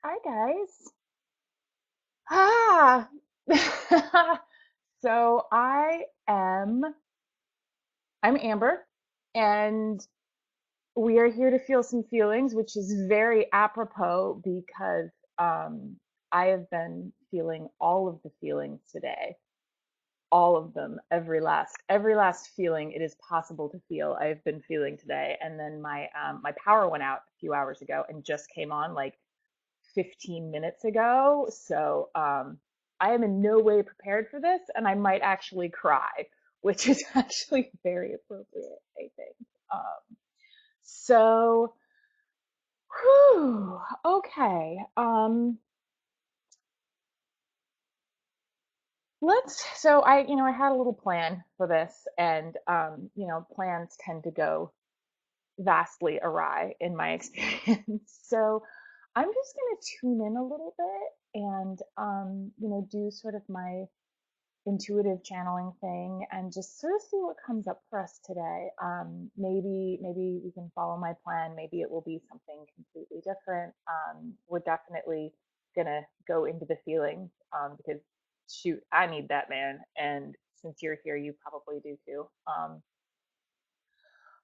Hi guys. Ah. So I'm Amber and we are here to feel some feelings, which is very apropos because um I have been feeling all of the feelings today. All of them, every last feeling it is possible to feel, I've been feeling today. And then my power went out a few hours ago and just came on like 15 minutes ago. So I am in no way prepared for this, and I might actually cry, which is actually very appropriate, I think. So, whew, okay. So I had a little plan for this, and plans tend to go vastly awry in my experience. So I'm just going to tune in a little bit and, do sort of my intuitive channeling thing and just sort of see what comes up for us today. Maybe we can follow my plan. Maybe it will be something completely different. We're definitely gonna go into the feelings because shoot, I need that, man. And since you're here, you probably do too.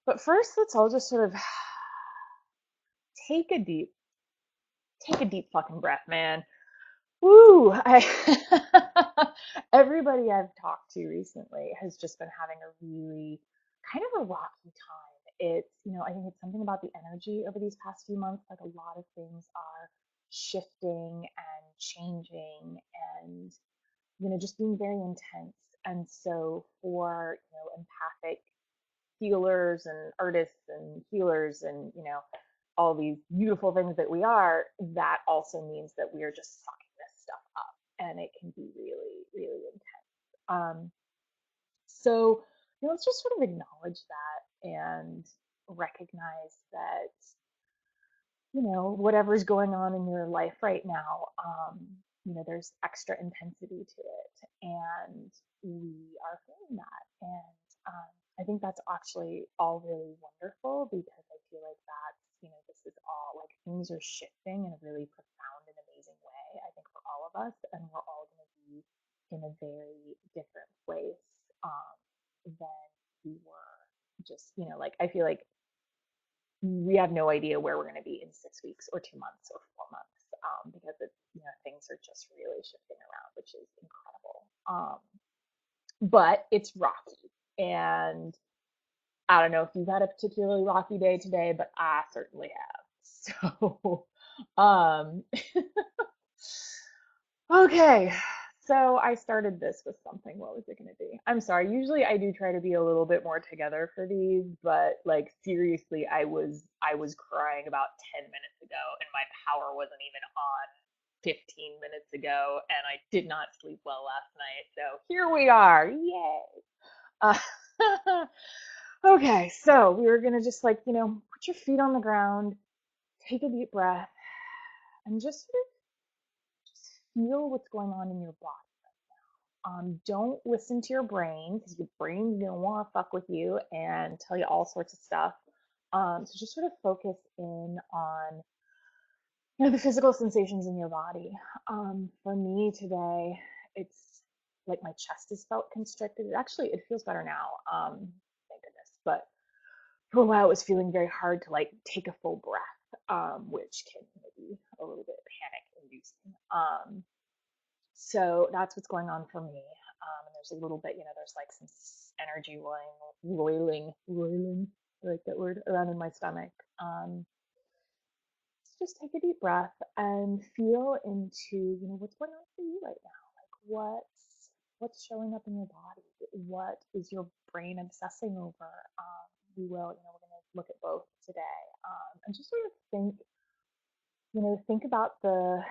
But first, let's all just sort of take a deep, take a deep fucking breath, man. Woo! Everybody I've talked to recently has just been having a really kind of a rocky time. I think it's something about the energy over these past few months. Like a lot of things are shifting and changing and, just being very intense. And so for, empathic healers and artists and healers and, all these beautiful things that we are, that also means that we are just sucking this stuff up and it can be really, really intense. So, let's just sort of acknowledge that and recognize that, whatever's going on in your life right now, there's extra intensity to it. And we are feeling that. And I think that's actually all really wonderful because I feel like this is all like things are shifting in a really profound and amazing way, I think, for all of us. And we're all going to be in a very different place than we were just, like, I feel like we have no idea where we're going to be in 6 weeks or 2 months or 4 months because things are just really shifting around, which is incredible. But it's rocky, and I don't know if you've had a particularly rocky day today, but I certainly have. So, um, okay. So I started this with something. What was it going to be? I'm sorry. Usually I do try to be a little bit more together for these, but like seriously, I was crying about 10 minutes ago and my power wasn't even on 15 minutes ago and I did not sleep well last night. So here we are. Yay. Uh, okay, so we were going to just like, put your feet on the ground, take a deep breath and just sort of just feel what's going on in your body. Don't listen to your brain because your brain's gonna want to fuck with you and tell you all sorts of stuff. So just sort of focus in on the physical sensations in your body. For me today, it's like my chest is felt constricted. Actually, it feels better now. Thank goodness. But for a while, it was feeling very hard to like take a full breath, which can be a little bit panic inducing. So that's what's going on for me. And there's a little bit, there's like some energy roiling, I like that word, around in my stomach. So just take a deep breath and feel into, what's going on for you right now. Like what's showing up in your body? What is your brain obsessing over? We're going to look at both today, and just sort of think about the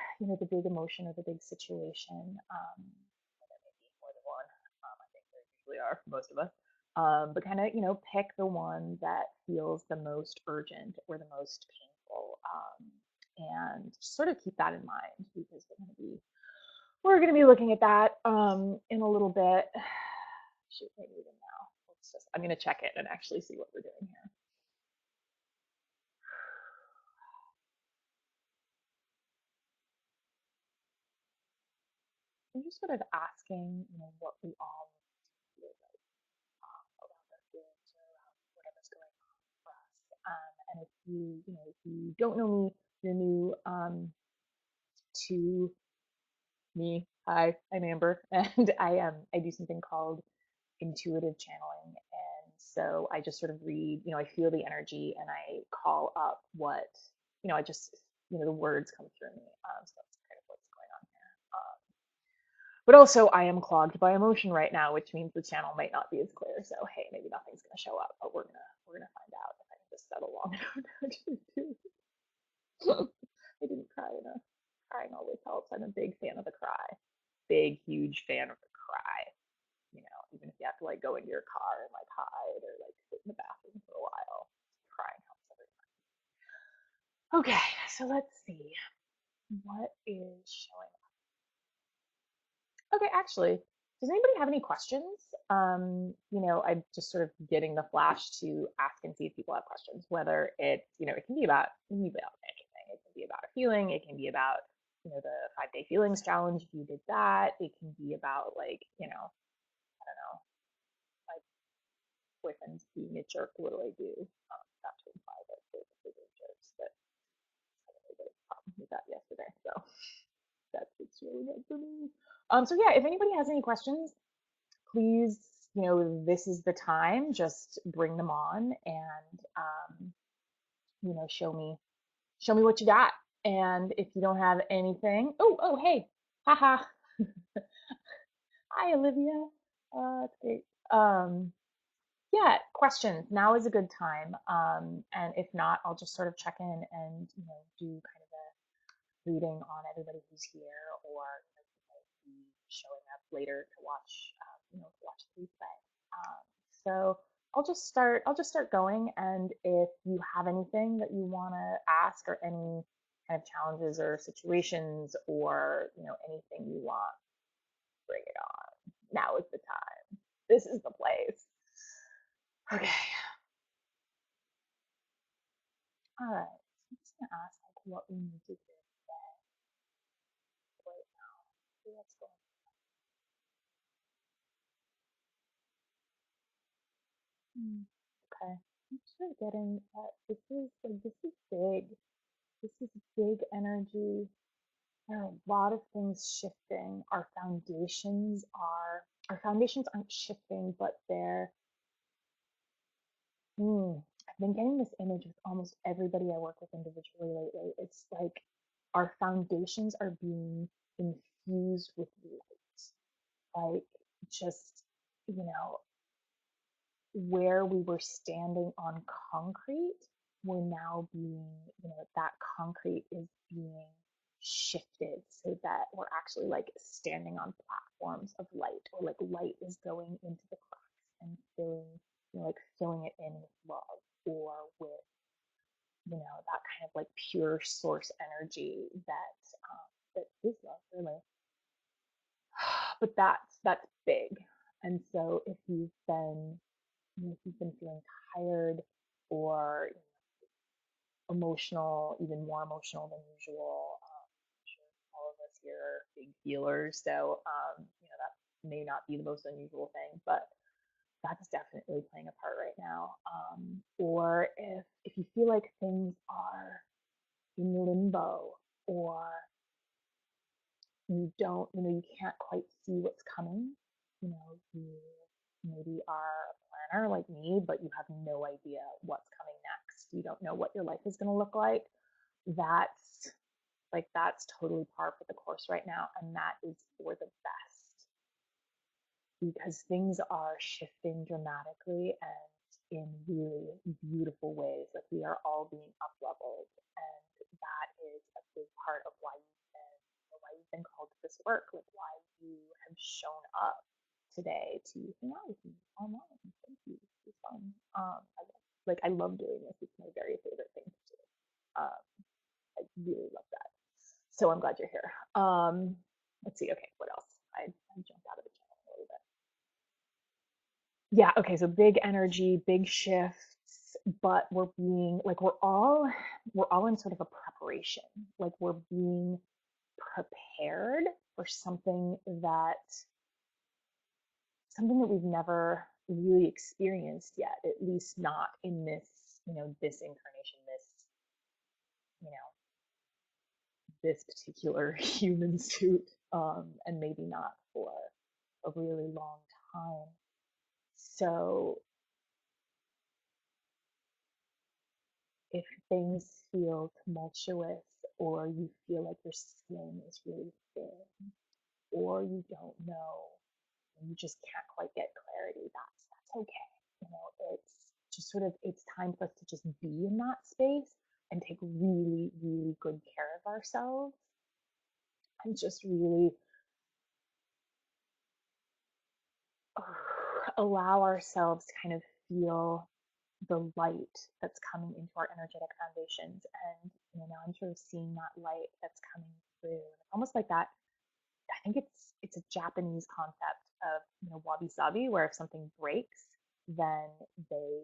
big emotion or the big situation. There may be more than one. I think there usually are for most of us. But kind of, pick the one that feels the most urgent or the most painful, and sort of keep that in mind because we're gonna be looking at that in a little bit. Shoot, maybe even now. I'm gonna check it and actually see what we're doing here. I'm just sort of asking, what we all feel like around our feelings or around whatever's going on for us. And if you don't know me, you're new to me. Hi, I'm Amber, and I do something called intuitive channeling. And so I just sort of read, I feel the energy and I call up what, I just, the words come through me. So that's kind of what's going on here. But also I am clogged by emotion right now, which means the channel might not be as clear. So hey, maybe nothing's gonna show up, but we're gonna find out if I can just settle long enough to actually do it. I didn't cry enough. Crying always helps. I'm a big fan of the cry. Big, huge fan of the cry. Even if you have to like go into your car and like hide or like sit in the bathroom for a while, crying helps every time. Okay, so let's see what is showing up. Okay, actually, does anybody have any questions? I'm just sort of getting the flash to ask and see if people have questions. Whether it's, it can be about anything. It can be about a feeling. It can be about, the 5-day feelings challenge. If you did that, it can be about like, I don't know, my boyfriend's being a jerk. What do I do? Not to imply that they're bigger jerks, but I had a really big problem with that yesterday. So that's what's really good for me. So yeah, if anybody has any questions, please, this is the time. Just bring them on and show me what you got. And if you don't have anything, hey, haha, hi Olivia, that's great. Yeah, questions. Now is a good time. And if not, I'll just sort of check in and do kind of a reading on everybody who's here, or be showing up later to watch, the replay. So I'll just start going, and if you have anything that you want to ask, or any kind of challenges or situations, or anything you want, bring it on. Now is the time. This is the place. Okay. All right. So I'm just gonna ask like what we need to do right now. See what's going on. Okay. I'm sort of getting that this is big. This is big energy. There are a lot of things shifting. Our foundations aren't shifting, but I've been getting this image with almost everybody I work with individually lately. It's like our foundations are being infused with light. Like, just, you know, where we were standing on concrete, we're now being, that concrete is being shifted so that we're actually like standing on platforms of light, or like light is going into the cracks and filling it in with love, or with, that kind of like pure source energy that is love, really. But that's big. And so if you've been feeling tired, or emotional, even more emotional than usual, I'm sure all of us here are big feelers, so that may not be the most unusual thing, but that's definitely playing a part right now. Or if you feel like things are in limbo, or you can't quite see what's coming. You maybe are a planner like me, but you have no idea what's coming next. You don't know what your life is going to look like. That's totally par for the course right now, and that is for the best, because things are shifting dramatically and in really beautiful ways. Like, we are all being up leveled, and that is a big part of why you've been called to this work, like why you have shown up today to hang out with me online. Thank you. It's fun. I love doing this. It's my very favorite thing to do. Um, I really love that. So I'm glad you're here. Let's see. Okay, what else? I jumped out of the channel a little bit. Yeah, okay, so big energy, big shifts, but we're all in sort of a preparation. Like, we're being prepared for something that we've never really experienced yet, at least not in this, this incarnation, you know, this particular human suit, and maybe not for a really long time. So if things feel tumultuous, or you feel like your skin is really thin, or you don't know, and you just can't quite get clarity, that's okay. It's just sort of, it's time for us to just be in that space and take really, really good care of ourselves, and just really allow ourselves to kind of feel the light that's coming into our energetic foundations. And now I'm sort of seeing that light that's coming through. And it's almost like that. I think it's a Japanese concept of, wabi sabi, where if something breaks, then they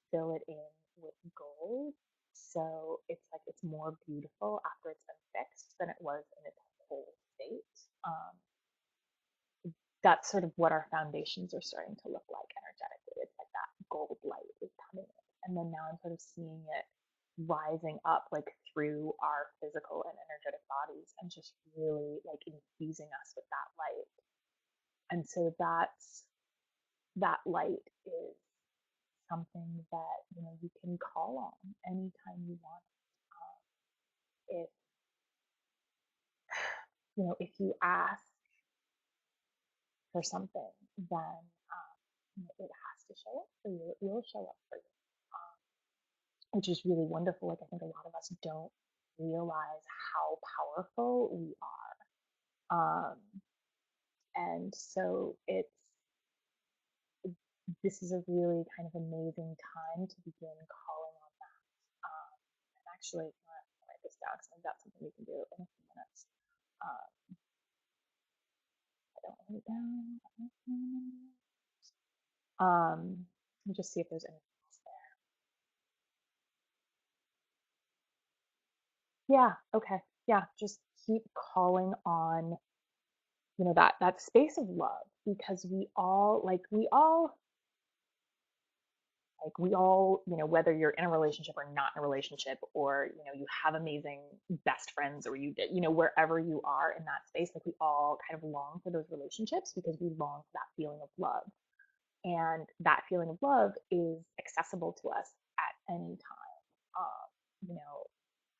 fill it in with gold. So it's like it's more beautiful after it's been fixed than it was in its whole state. That's sort of what our foundations are starting to look like energetically. It's like that gold light is coming in. And then now I'm sort of seeing it rising up like through our physical and energetic bodies, and just really like infusing us with that light. And so that light is something that you can call on anytime you want. If if you ask for something, then it has to show up for you. It will show up for you, which is really wonderful. Like, I think a lot of us don't realize how powerful we are. And so this is a really kind of amazing time to begin calling on that. And actually, I'll write this down because I've got something we can do in a few minutes. Um, I don't write it down. Let me just see if there's anything else there. Yeah, okay. Yeah, just keep calling on, that space of love, because we all, whether you're in a relationship or not in a relationship, or you have amazing best friends, or wherever you are in that space, like we all kind of long for those relationships because we long for that feeling of love. And that feeling of love is accessible to us at any time.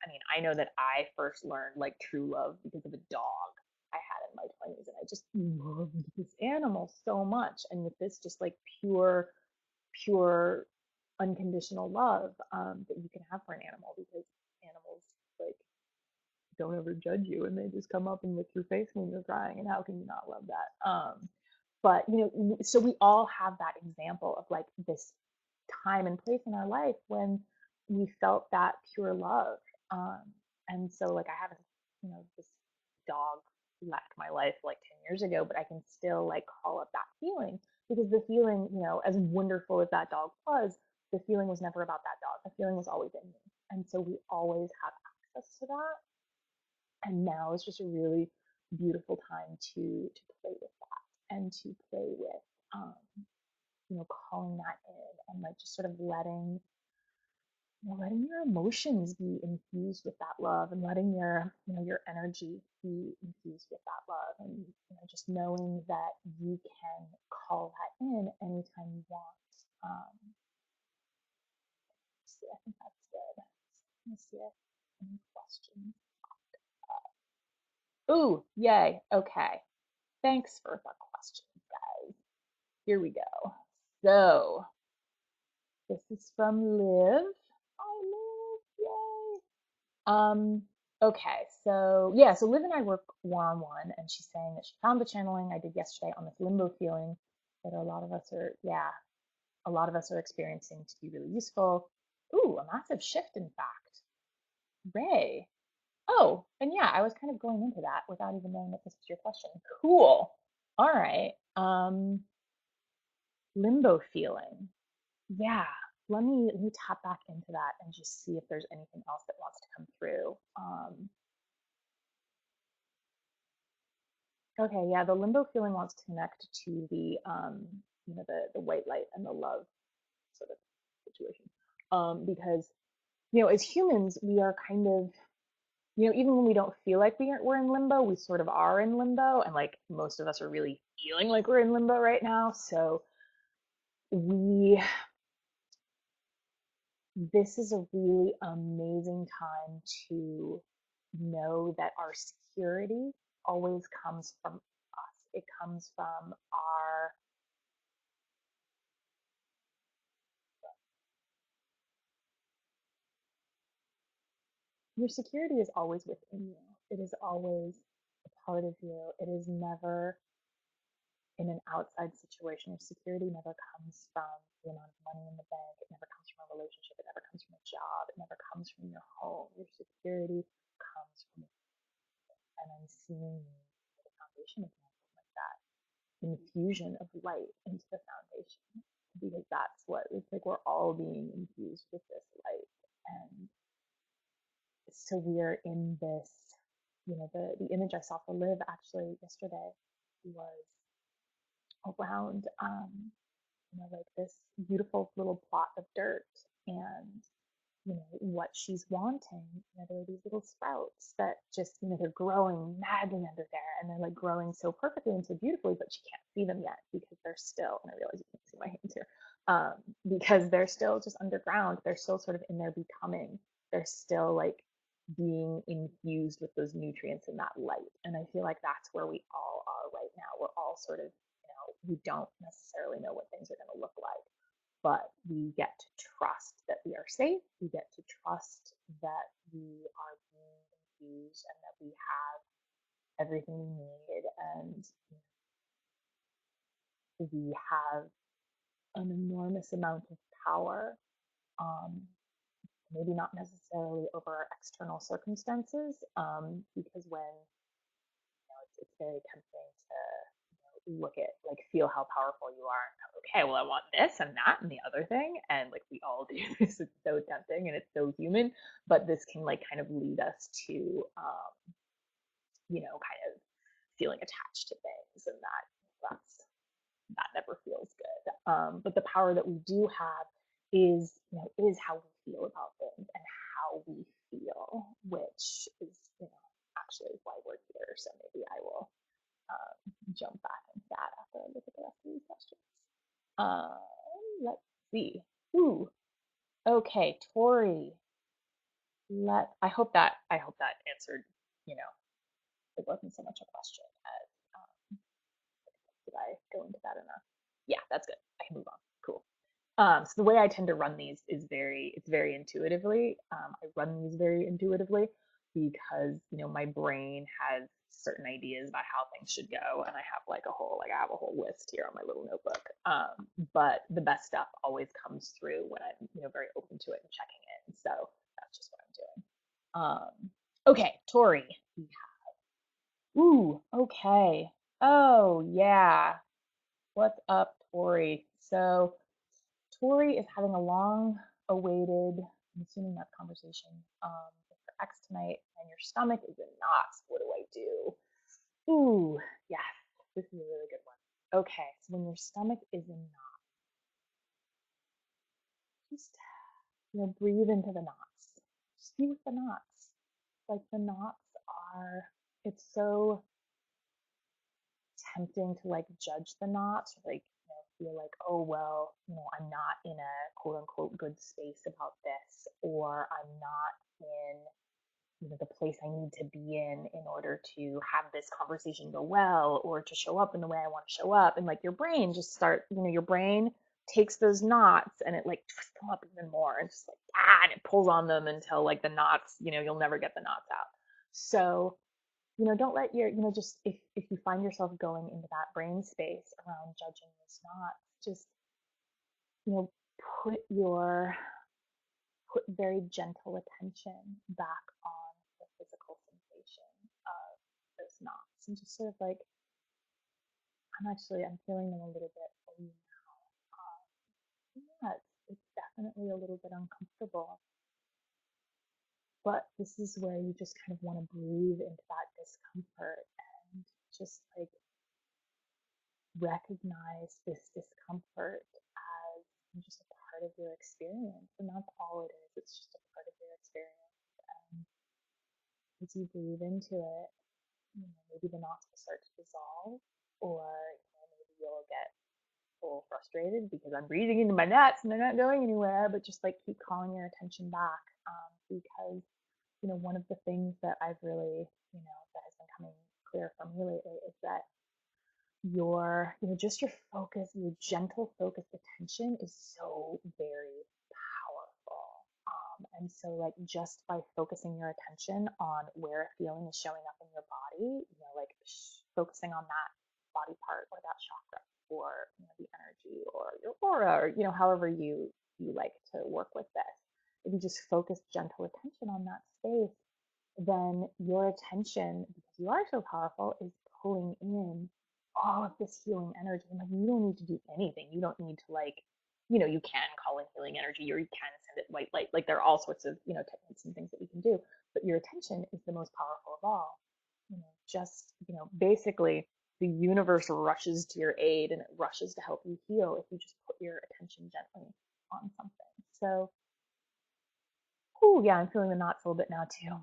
I mean, I know that I first learned like true love because of a dog I had in my 20s, and I just loved this animal so much. And with this just like pure unconditional love, that you can have for an animal, because animals like don't ever judge you, and they just come up and lick your face when you're crying, and how can you not love that? But so we all have that example of like this time and place in our life when we felt that pure love. um, and so like I have this dog left my life like 10 years ago, but I can still like call up that feeling, because the feeling, as wonderful as that dog was, the feeling was never about that dog. The feeling was always in me. And so we always have access to that. And now is just a really beautiful time to play with that, and to play with, um, calling that in, and like just sort of letting your emotions be infused with that love, and letting your energy be infused with that love, and just knowing that you can call that in anytime you want. See, I think that's good. Let me see if any questions. Ooh, yay. Okay. Thanks for the questions, guys. Here we go. So this is from Liv. Hi, Liv. Yay. Okay, so yeah, so Liv and I work one-on-one, and she's saying that she found the channeling I did yesterday on this limbo feeling that a lot of us are experiencing, to be really useful. Ooh, a massive shift, in fact. Ray. Oh, and yeah, I was kind of going into that without even knowing that this was your question. Cool. All right. Limbo feeling. Yeah, let me tap back into that and just see if there's anything else that wants to come through. Okay, yeah, the limbo feeling wants to connect to the white light and the love sort of situation. Because as humans, we are kind of, even when we don't feel like we're in limbo, we sort of are in limbo, and like most of us are really feeling like we're in limbo right now. So we this is a really amazing time to know that our security always comes from us. It comes from our your security is always within you. It is always a part of you. It is never in an outside situation. Your security never comes from the amount of money in the bank. It never comes from a relationship. It never comes from a job. It never comes from your home. Your security comes from, and I'm seeing the foundation example like that infusion of light into the foundation, because that's what it's like. We're all being infused with this light, and so we're in this. The image I saw for Liv actually yesterday was around like this beautiful little plot of dirt, and what she's wanting. There are these little sprouts that just, they're growing madly under there, and they're like growing so perfectly and so beautifully, but she can't see them yet because they're still, and I realize you can't see my hands here, because they're still just underground. They're still sort of in their becoming. They're still like being infused with those nutrients and that light. And I feel like that's where we all are right now. We're all sort of, we don't necessarily know what things are going to look like, but we get to trust that we are safe. We get to trust that we are being infused and that we have everything we need, and we have an enormous amount of power. Um, Maybe not necessarily over our external circumstances, because when it's very tempting to look at, like, feel how powerful you are and go, okay, well, I want this and that and the other thing, and like we all do this. It's so tempting and it's so human, but this can like kind of lead us to kind of feeling attached to things, and that never feels good. But the power that we do have is how we feel about things and how we feel, which is actually why we're here. So maybe I will jump back into that after I look at the rest of these questions. Let's see. Ooh, okay, Tori. I hope that answered. You know, it wasn't so much a question as did I go into that enough? Yeah, that's good. I can move on. Cool. So the way I tend to run these is it's very intuitively. I run these very intuitively because my brain has certain ideas about how things should go, and I have a whole list here on my little notebook. But the best stuff always comes through when I'm very open to it and checking in. So that's just what I'm doing. Okay, Tori. Ooh, okay. Oh yeah. What's up, Tori? So Tori is having a long awaited, I'm assuming that's conversation, with her ex tonight, and your stomach is in knots. What do I do? Ooh, yes, this is a really good one. Okay, so when your stomach is in knots, just breathe into the knots. Just be with the knots. Like the knots are, it's so tempting to like judge the knots, or like feel like, oh well, I'm not in a quote unquote good space about this, or I'm not in the place I need to be in order to have this conversation go well, or to show up in the way I want to show up. And like your brain just your brain takes those knots and it like twists them up even more, and just like and it pulls on them until like the knots, you'll never get the knots out. So don't let just if you find yourself going into that brain space around judging those knots, just you know put your put very gentle attention back on the physical sensation of those knots, and just sort of like, I'm feeling them a little bit now. Yeah, it's definitely a little bit uncomfortable, but this is where you just kind of want to breathe into that discomfort and just like recognize this discomfort as just a part of your experience. And that's all it is. It's just a part of your experience. And as you breathe into it, maybe the knots will start to dissolve, or maybe you'll get a little frustrated because I'm breathing into my knots and they're not going anywhere, but just like keep calling your attention back, because one of the things that I've really, that has been coming clear for me lately is that just your focus, your gentle focused attention is so very powerful. And so like just by focusing your attention on where a feeling is showing up in your body, like focusing on that body part or that chakra or the energy or your aura or however you like to work with this. If you just focus gentle attention on that space, then your attention, because you are so powerful, is pulling in all of this healing energy. And like you don't need to do anything. You don't need to you can call in healing energy or you can send it white light. Like there are all sorts of, techniques and things that you can do. But your attention is the most powerful of all. Just, basically the universe rushes to your aid and it rushes to help you heal if you just put your attention gently on something. So, oh yeah, I'm feeling the knots a little bit now too.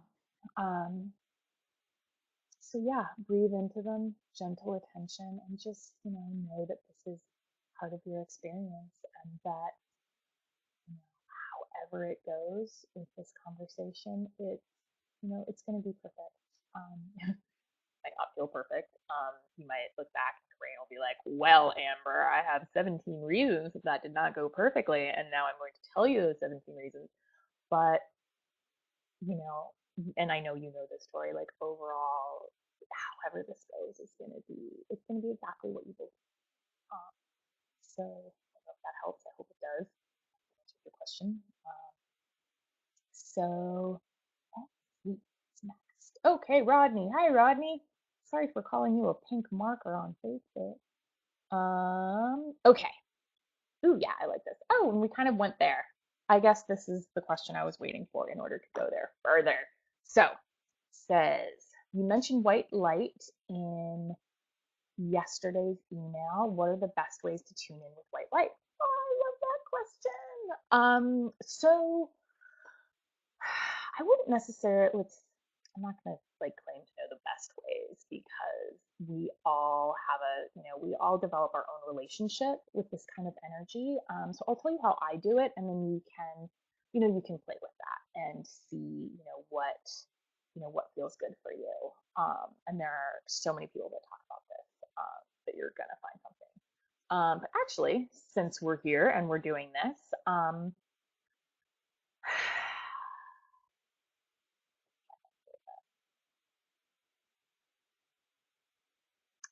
So yeah, breathe into them, gentle attention, and just, know that this is part of your experience and that, however it goes with this conversation, it's going to be perfect. Might not feel perfect. You might look back and your brain will be like, well, Amber, I have 17 reasons that did not go perfectly, and now I'm going to tell you those 17 reasons. But you know, and I know you know this story, like overall, however this goes is it's gonna be exactly what you believe. Um, so I hope that helps. I hope it does. Answer your question. So let's see what's next. Okay, Rodney. Hi, Rodney. Sorry for calling you a pink marker on Facebook. Okay. Ooh, yeah, I like this. Oh, and we kind of went there. I guess this is the question I was waiting for in order to go there further. So, says, you mentioned white light in yesterday's email. What are the best ways to tune in with white light? Oh, I love that question. So I wouldn't necessarily, I'm not going to like claim to know the best ways because we all have we all develop our own relationship with this kind of energy. So I'll tell you how I do it, and then you can play with that and see, what feels good for you. And there are so many people that talk about this, that you're gonna find something. But actually, since we're here and we're doing this,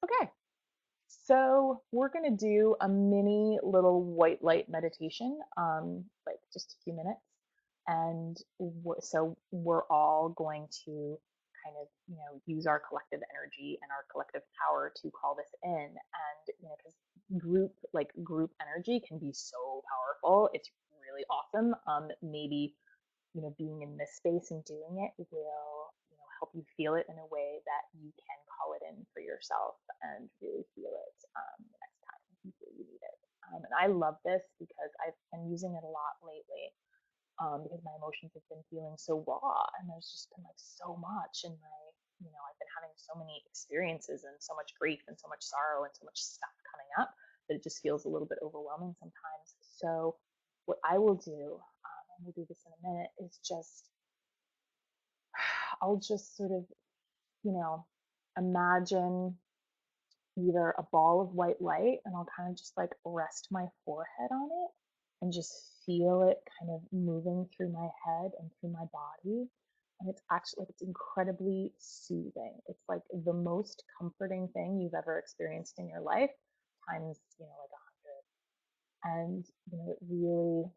okay. So we're going to do a mini little white light meditation, like just a few minutes. And so we're all going to kind of, use our collective energy and our collective power to call this in. And, because group energy can be so powerful. It's really awesome. Maybe being in this space and doing it will, help you feel it in a way that you can call it in for yourself and really feel it, the next time you feel you need it. And I love this because I've been using it a lot lately, because my emotions have been feeling so raw and there's just been like so much in my, I've been having so many experiences and so much grief and so much sorrow and so much stuff coming up that it just feels a little bit overwhelming sometimes. So what I will do, and we'll do this in a minute, is I'll just sort of, imagine either a ball of white light and I'll kind of just like rest my forehead on it and just feel it kind of moving through my head and through my body. And it's actually, like, it's incredibly soothing. It's like the most comforting thing you've ever experienced in your life times, like 100. And, it really,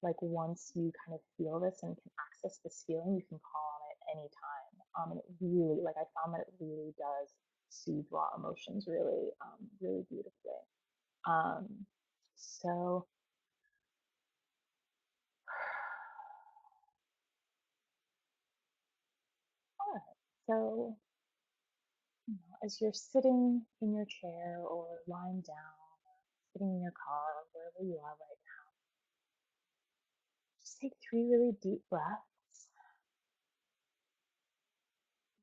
like once you kind of feel this and can access this feeling, you can call on it anytime. And it really, like I found that it really does soothe raw emotions really, really beautifully. Um, so, all right. So, as you're sitting in your chair or lying down, sitting in your car, or wherever you are right now, just take 3 really deep breaths.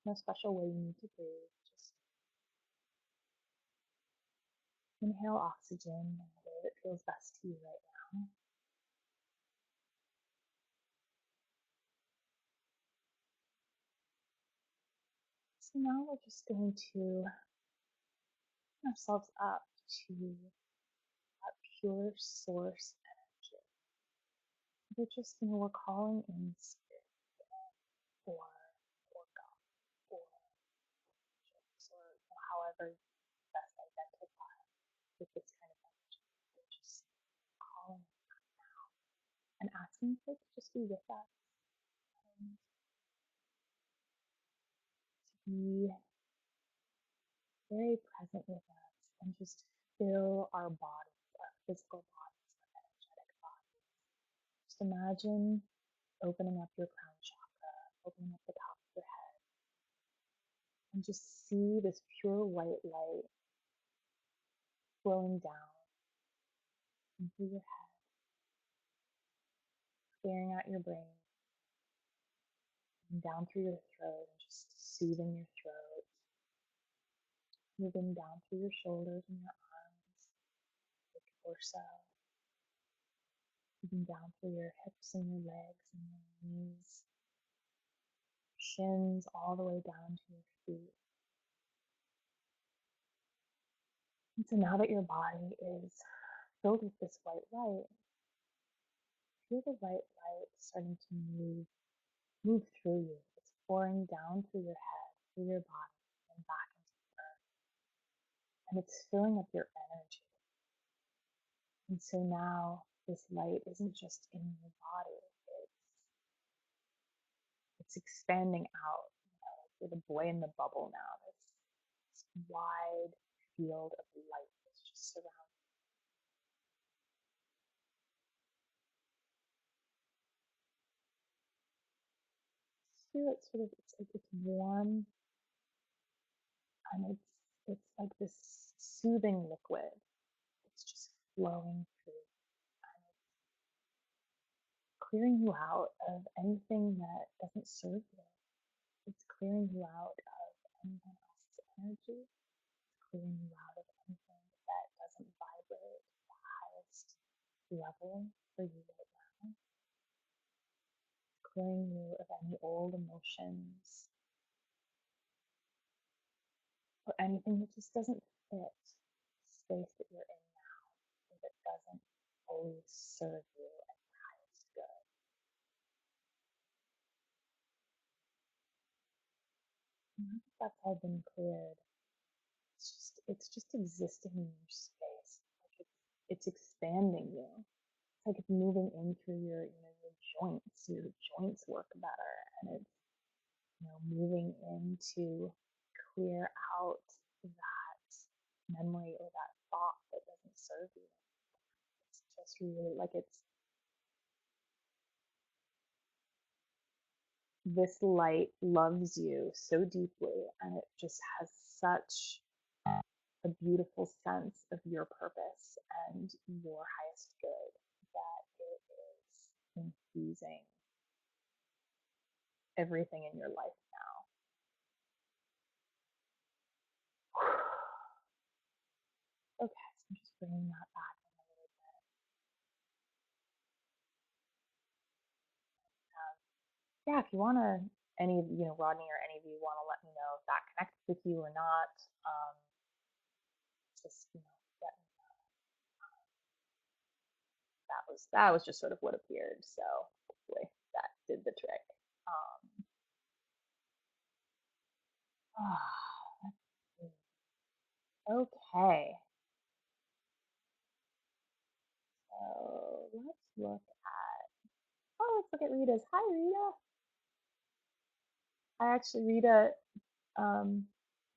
No special way you need to breathe. Just inhale oxygen in the way that feels best to you right now. So now we're just going to open ourselves up to that pure source energy. We're just, we're calling in spirit or God or angels or however you best identify with this kind of energy. We're just calling and asking for it to just be with us and to be very present with us and just fill our bodies, our physical bodies, our energetic bodies. Just imagine opening up your crown chakra, opening up the top of your head, and just see this pure white light flowing down into your head, clearing out your brain, and down through your throat, and just soothing your throat, moving down through your shoulders and your arms, your torso, moving down through your hips and your legs and your knees, shins all the way down to your feet. And so now that your body is filled with this white light, feel the white light starting to move through you. It's pouring down through your head, through your body, and back into the earth. And it's filling up your energy. And so now this light isn't just in your body, it's expanding out. You're the boy in the bubble now. This wide field of light is just surrounding. Feel it sort of, it's like it's warm and it's like this soothing liquid. It's just flowing through and it's clearing you out of anything that doesn't serve you. It's clearing you out of anyone else's energy. It's clearing you out of anything that doesn't vibrate at the highest level for you right now. It's clearing you of any old emotions or anything that just doesn't fit the space that you're in now, or that doesn't always serve you at your highest good. Now that that's all been cleared, it's just existing in your space. Like it's expanding you. It's like it's moving in through your joints. Your joints work better, and it's moving in to clear out that memory or that thought that doesn't serve you. It's just really like it's this light loves you so deeply, and it just has such a beautiful sense of your purpose and your highest good that it is infusing everything in your life now. Okay, so I'm just bringing that back in a little bit. Yeah, if you want to, Rodney or any of you want to let me know if that connects with you or not, just, let me know. That was just sort of what appeared. So hopefully that did the trick. Um, let's see. Okay, so let's look at Rita's. Hi, Rita. Rita um,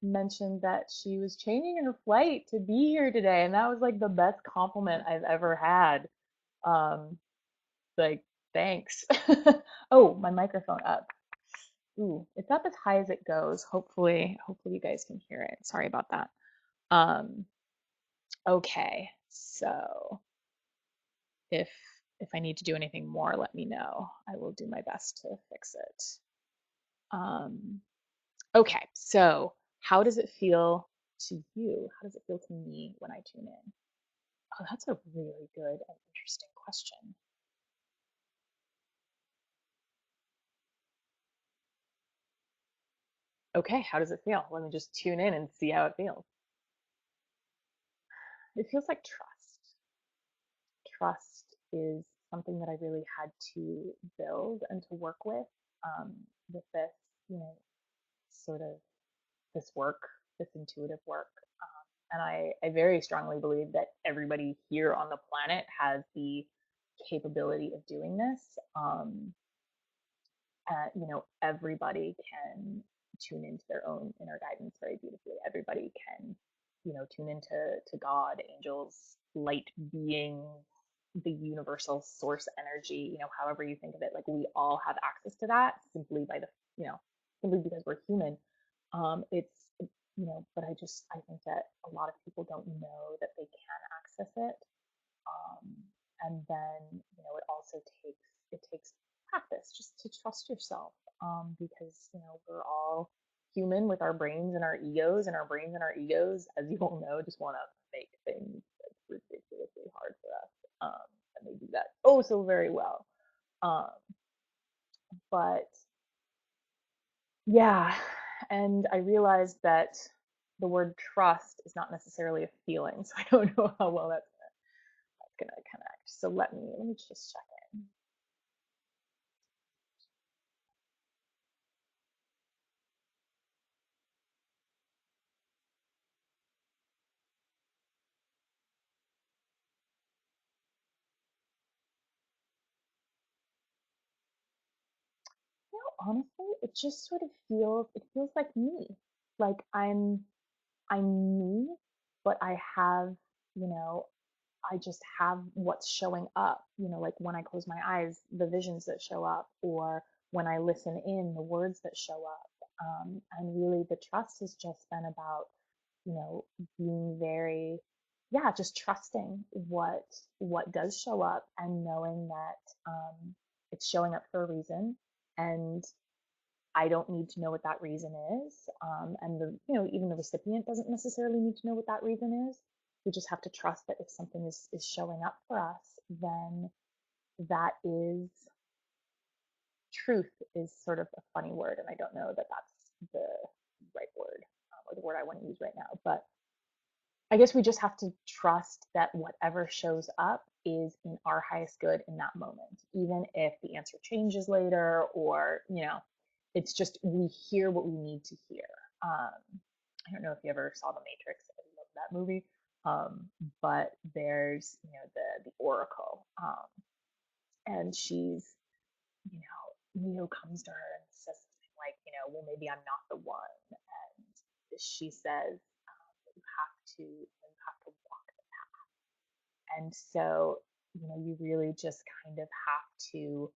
mentioned that she was changing her flight to be here today, and that was like the best compliment I've ever had. Um, like, thanks. Oh, my microphone up. Ooh, it's up as high as it goes. Hopefully you guys can hear it. Sorry about that. Um, okay. So if if I need to do anything more, let me know. I will do my best to fix it. Um, okay. So how does it feel to you? How does it feel to me when I tune in? Oh, that's a really good and interesting question. Okay, how does it feel? Let me just tune in and see how it feels. It feels like trust. Trust is something that I really had to build and to work um, with this, you know, sort of this work, this intuitive work. And I very strongly believe that everybody here on the planet has the capability of doing this. Everybody can tune into their own inner guidance very beautifully. Everybody can, tune into God, angels, light beings, the universal source energy, however you think of it. Like we all have access to that simply by you know, simply because we're human. But I think that a lot of people don't know that they can access it. um, and then it also takes practice just to trust yourself, because we're all human with our brains and our egos, and our brains and our egos, as you all know, just want to make things like ridiculously hard for us, and they do that oh so very well. um, but yeah, and I realized that the word trust is not necessarily a feeling, so I don't know how well that's gonna connect. So let me just check in. Honestly, it just sort of feels like me. Like I'm me, but you know, I just have what's showing up, like when I close my eyes, the visions that show up, or when I listen in, the words that show up. And really the trust has just been about, you know, being very, yeah, just trusting what does show up, and knowing that it's showing up for a reason. And I don't need to know what that reason is. And even the recipient doesn't necessarily need to know what that reason is. We just have to trust that if something is showing up for us, then that is truth, is sort of a funny word. And I don't know that that's the right word, or the word I want to use right now. But I guess we just have to trust that whatever shows up is in our highest good in that moment, even if the answer changes later, or, it's just we hear what we need to hear. I don't know if you ever saw The Matrix. I love that movie. But there's, the Oracle, and you know, Neo comes to her and says something like, well, maybe I'm not the one. And she says, that you have to walk the path. And so, you really just kind of have to,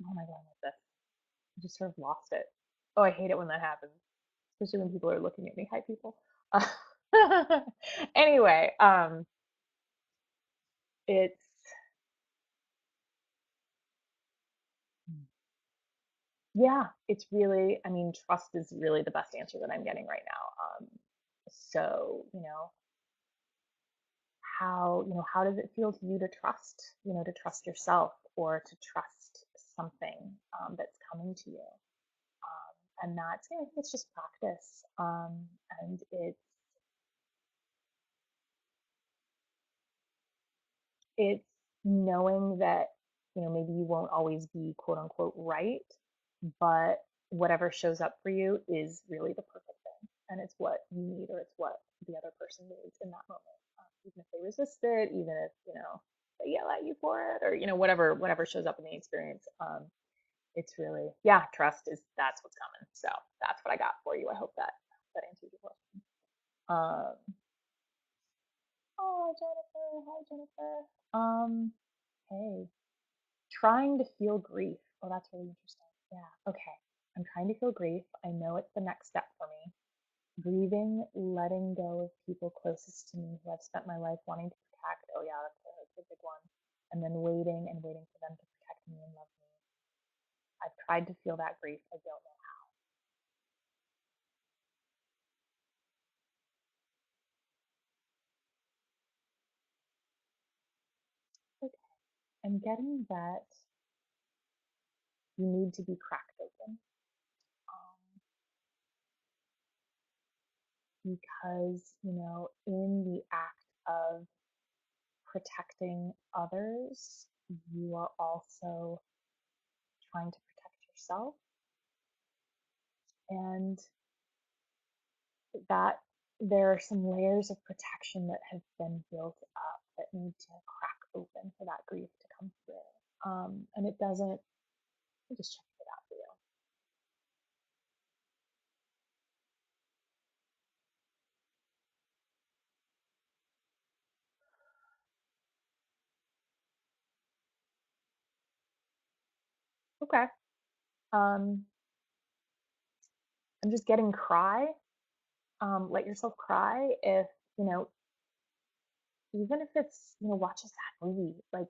oh my god, with this, I just sort of lost it. Oh, I hate it when that happens, especially when people are looking at me. Hi, people. Anyway, it's yeah, it's really, I mean, trust is really the best answer that I'm getting right now. So, how does it feel to you to trust, to trust yourself, or to trust something that's coming to you? And that's, it's just practice. And it's knowing that, maybe you won't always be quote unquote right, but whatever shows up for you is really the perfect thing. And it's what you need, or it's what the other person needs in that moment. Even if they resist it, even if, they yell at you for it, or, whatever shows up in the experience. It's really, yeah, trust is, that's what's coming. So that's what I got for you. I hope that answers your question. Um, oh, Jennifer. Hi, Jennifer. Hey. Trying to feel grief. Oh, that's really interesting. Yeah. Okay. I'm trying to feel grief. I know it's the next step for me. Grieving, letting go of people closest to me who I've spent my life wanting to protect. Oh, yeah, that's a big one. And then waiting and waiting for them to protect me and love me. I've tried to feel that grief. I don't know how. Okay. I'm getting that you need to be cracked open because, in the act of protecting others, you are also trying to protect yourself. And that there are some layers of protection that have been built up that need to crack open for that grief to come through. And it doesn't, I'm just checking it out for you. Okay. Um, I'm just getting cry. Let yourself cry if, you know, even if it's, watch a sad movie. Like,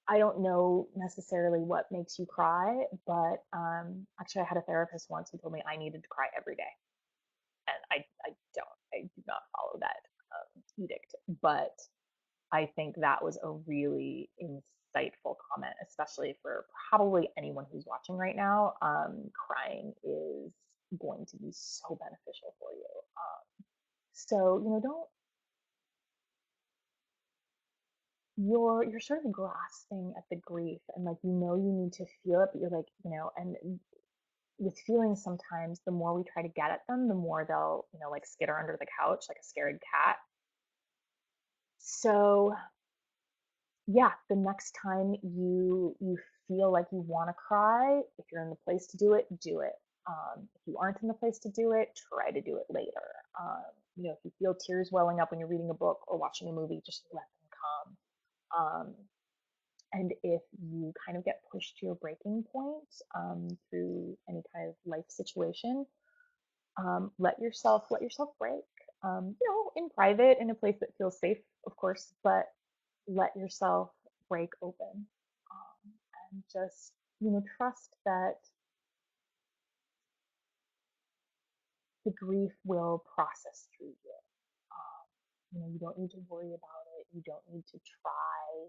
I don't know necessarily what makes you cry, but actually, I had a therapist once who told me I needed to cry every day. And I do not follow that edict. But I think that was a really insightful comment, especially for probably anyone who's watching right now. Crying is going to be so beneficial for you. So don't you're sort of grasping at the grief and like you need to feel it, but you're like and with feelings sometimes the more we try to get at them, the more they'll like skitter under the couch like a scared cat. So yeah, the next time you feel like you want to cry, if you're in the place to do it, do it. If you aren't in the place to do it, try to do it later. If you feel tears welling up when you're reading a book or watching a movie, just let them come. And if you kind of get pushed to your breaking point through any kind of life situation, let yourself break. In private, in a place that feels safe, of course, but let yourself break open and just trust that the grief will process through you. You don't need to worry about it. You don't need to try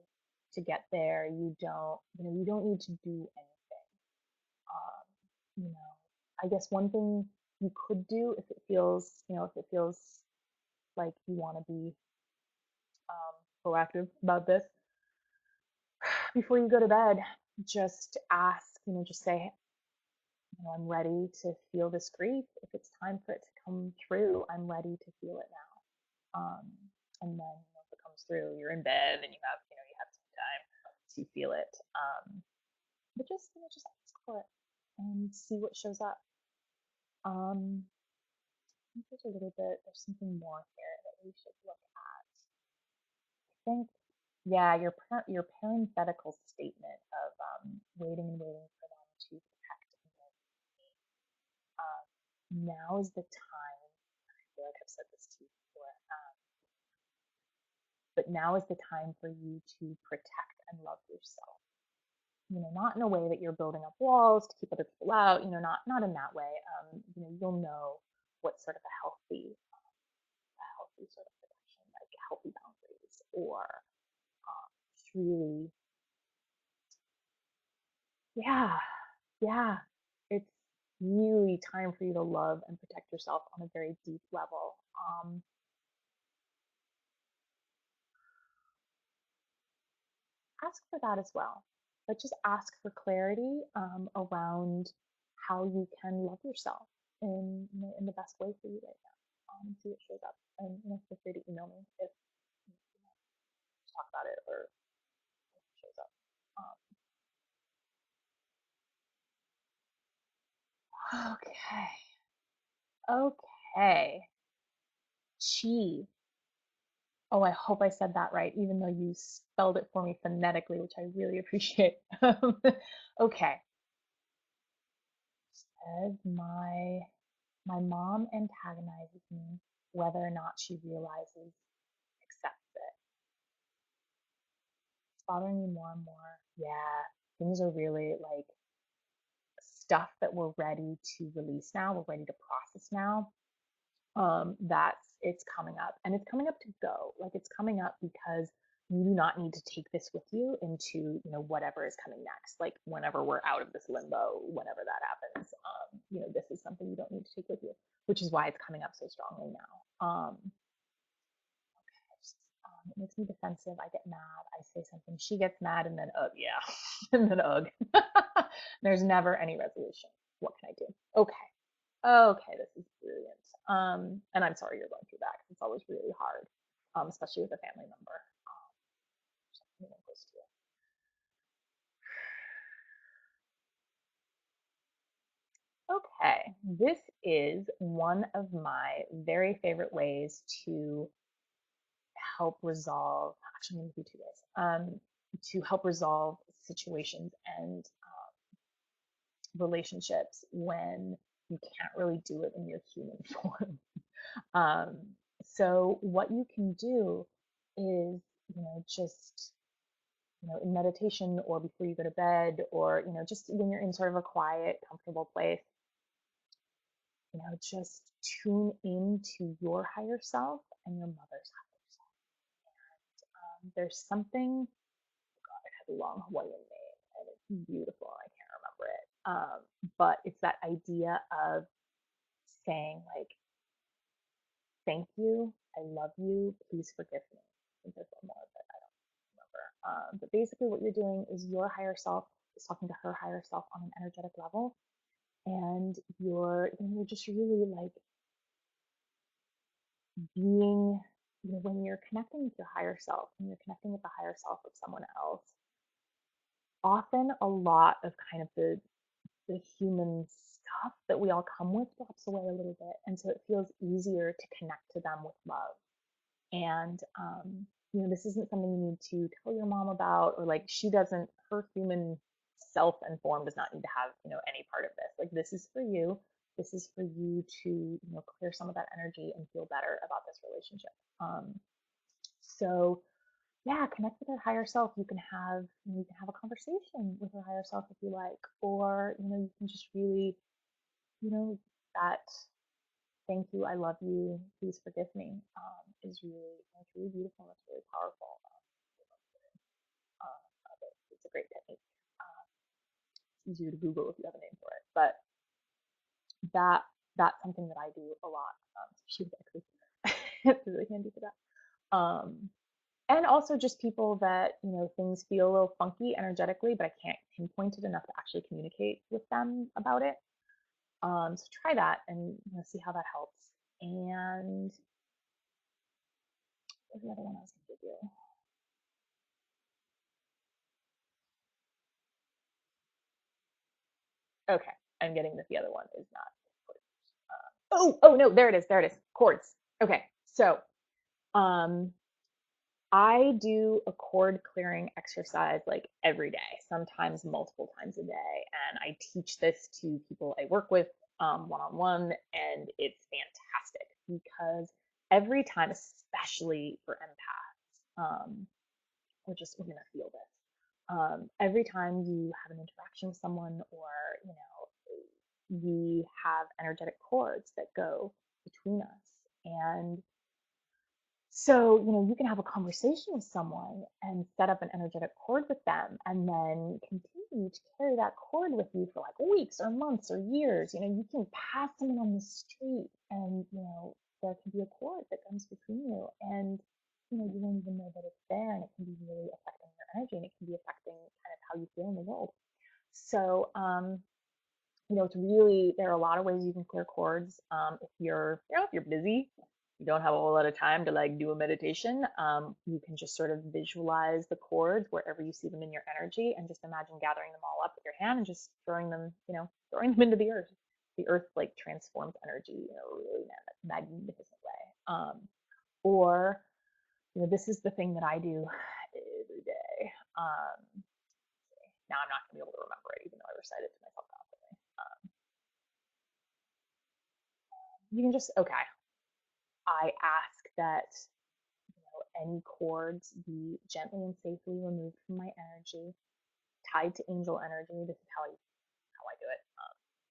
to get there. You don't need to do anything. Um, you know, I guess one thing you could do if it feels like you want to be proactive about this, before you go to bed, just ask, just say, I'm ready to feel this grief. If it's time for it to come through, I'm ready to feel it now. And then if it comes through, you're in bed and you have some time to feel it. But just ask for it and see what shows up. Um, I think there's something more here that we should look at. I think, yeah, your parenthetical statement of waiting and waiting for them to protect and love me. Now is the time. I feel like I've said this to you before, but now is the time for you to protect and love yourself. Not in a way that you're building up walls to keep other people out. Not in that way. You'll know what sort of a healthy sort of protection, like healthy boundaries, or just really, yeah, yeah. It's really time for you to love and protect yourself on a very deep level. Ask for that as well. But just ask for clarity around how you can love yourself in the best way for you right now. See what shows up, and feel free to email me if talk about it or if it shows up. Okay, okay. Chi. Oh, I hope I said that right, even though you spelled it for me phonetically, which I really appreciate. Okay. Says my mom antagonizes me whether or not she realizes, accepts it. It's bothering me more and more. Yeah, things are really like stuff that we're ready to release now, we're ready to process now. That's it's coming up, and it's coming up to go. Like it's coming up because you do not need to take this with you into, whatever is coming next. Like whenever we're out of this limbo, whenever that happens, this is something you don't need to take with you, which is why it's coming up so strongly now. It makes me defensive. I get mad. I say something. She gets mad, and then yeah, and then There's never any resolution. What can I do? Okay. Okay, this is brilliant. And I'm sorry you're going through that because it's always really hard, especially with a family member. Something close to you. Okay, this is one of my very favorite ways to help resolve. Actually, I'm going to do 2 ways. To help resolve situations and relationships when you can't really do it in your human form. Um, so what you can do is, just, in meditation or before you go to bed or, just when you're in sort of a quiet, comfortable place, just tune into your higher self and your mother's higher self. There's something, God, it has a long Hawaiian name and it's beautiful. I can't remember it. But it's that idea of saying like, thank you, I love you, please forgive me. I think there's one more, but I don't remember. But basically, what you're doing is your higher self is talking to her higher self on an energetic level, and you're just really like being, when you're connecting with your higher self, when you're connecting with the higher self of someone else, often a lot of kind of the human stuff that we all come with drops away a little bit, and so it feels easier to connect to them with love. And this isn't something you need to tell your mom about, or like she doesn't, her human self and form does not need to have, any part of this. Like this is for you. This is for you to, clear some of that energy and feel better about this relationship. So yeah, connect with her higher self. You can have a conversation with her higher self if you like, or you can just really, that thank you, I love you, please forgive me, is really, it's really beautiful. It's really powerful. It's a great technique. Uh, it's easier to Google if you have a name for it, but that that's something that I do a lot. She was actually really handy for that. And also just people that things feel a little funky energetically, but I can't pinpoint it enough to actually communicate with them about it. So try that and see how that helps. And what's the other one I was going to give you? Okay, I'm getting that the other one is not. Oh no, there it is. There it is. Chords. Okay, so um, I do a chord clearing exercise like every day, sometimes multiple times a day, and I teach this to people I work with one on one, and it's fantastic because every time, especially for empaths, we're gonna feel this. Every time you have an interaction with someone, or we have energetic cords that go between us. And so, you can have a conversation with someone and set up an energetic cord with them and then continue to carry that cord with you for like weeks or months or years. You can pass someone on the street and, there can be a cord that comes between you, and, you don't even know that it's there, and it can be really affecting your energy, and it can be affecting kind of how you feel in the world. So, it's really, there are a lot of ways you can clear cords. If you're busy, you don't have a whole lot of time to like do a meditation. You can just sort of visualize the cords wherever you see them in your energy, and just imagine gathering them all up with your hand and just throwing them into the earth. The earth like transforms energy in a really magnificent way. Or this is the thing that I do every day. Now I'm not going to be able to remember it, even though I recite it to myself constantly. You can just, okay, I ask that any cords be gently and safely removed from my energy, tied to angel energy. This is how I do it.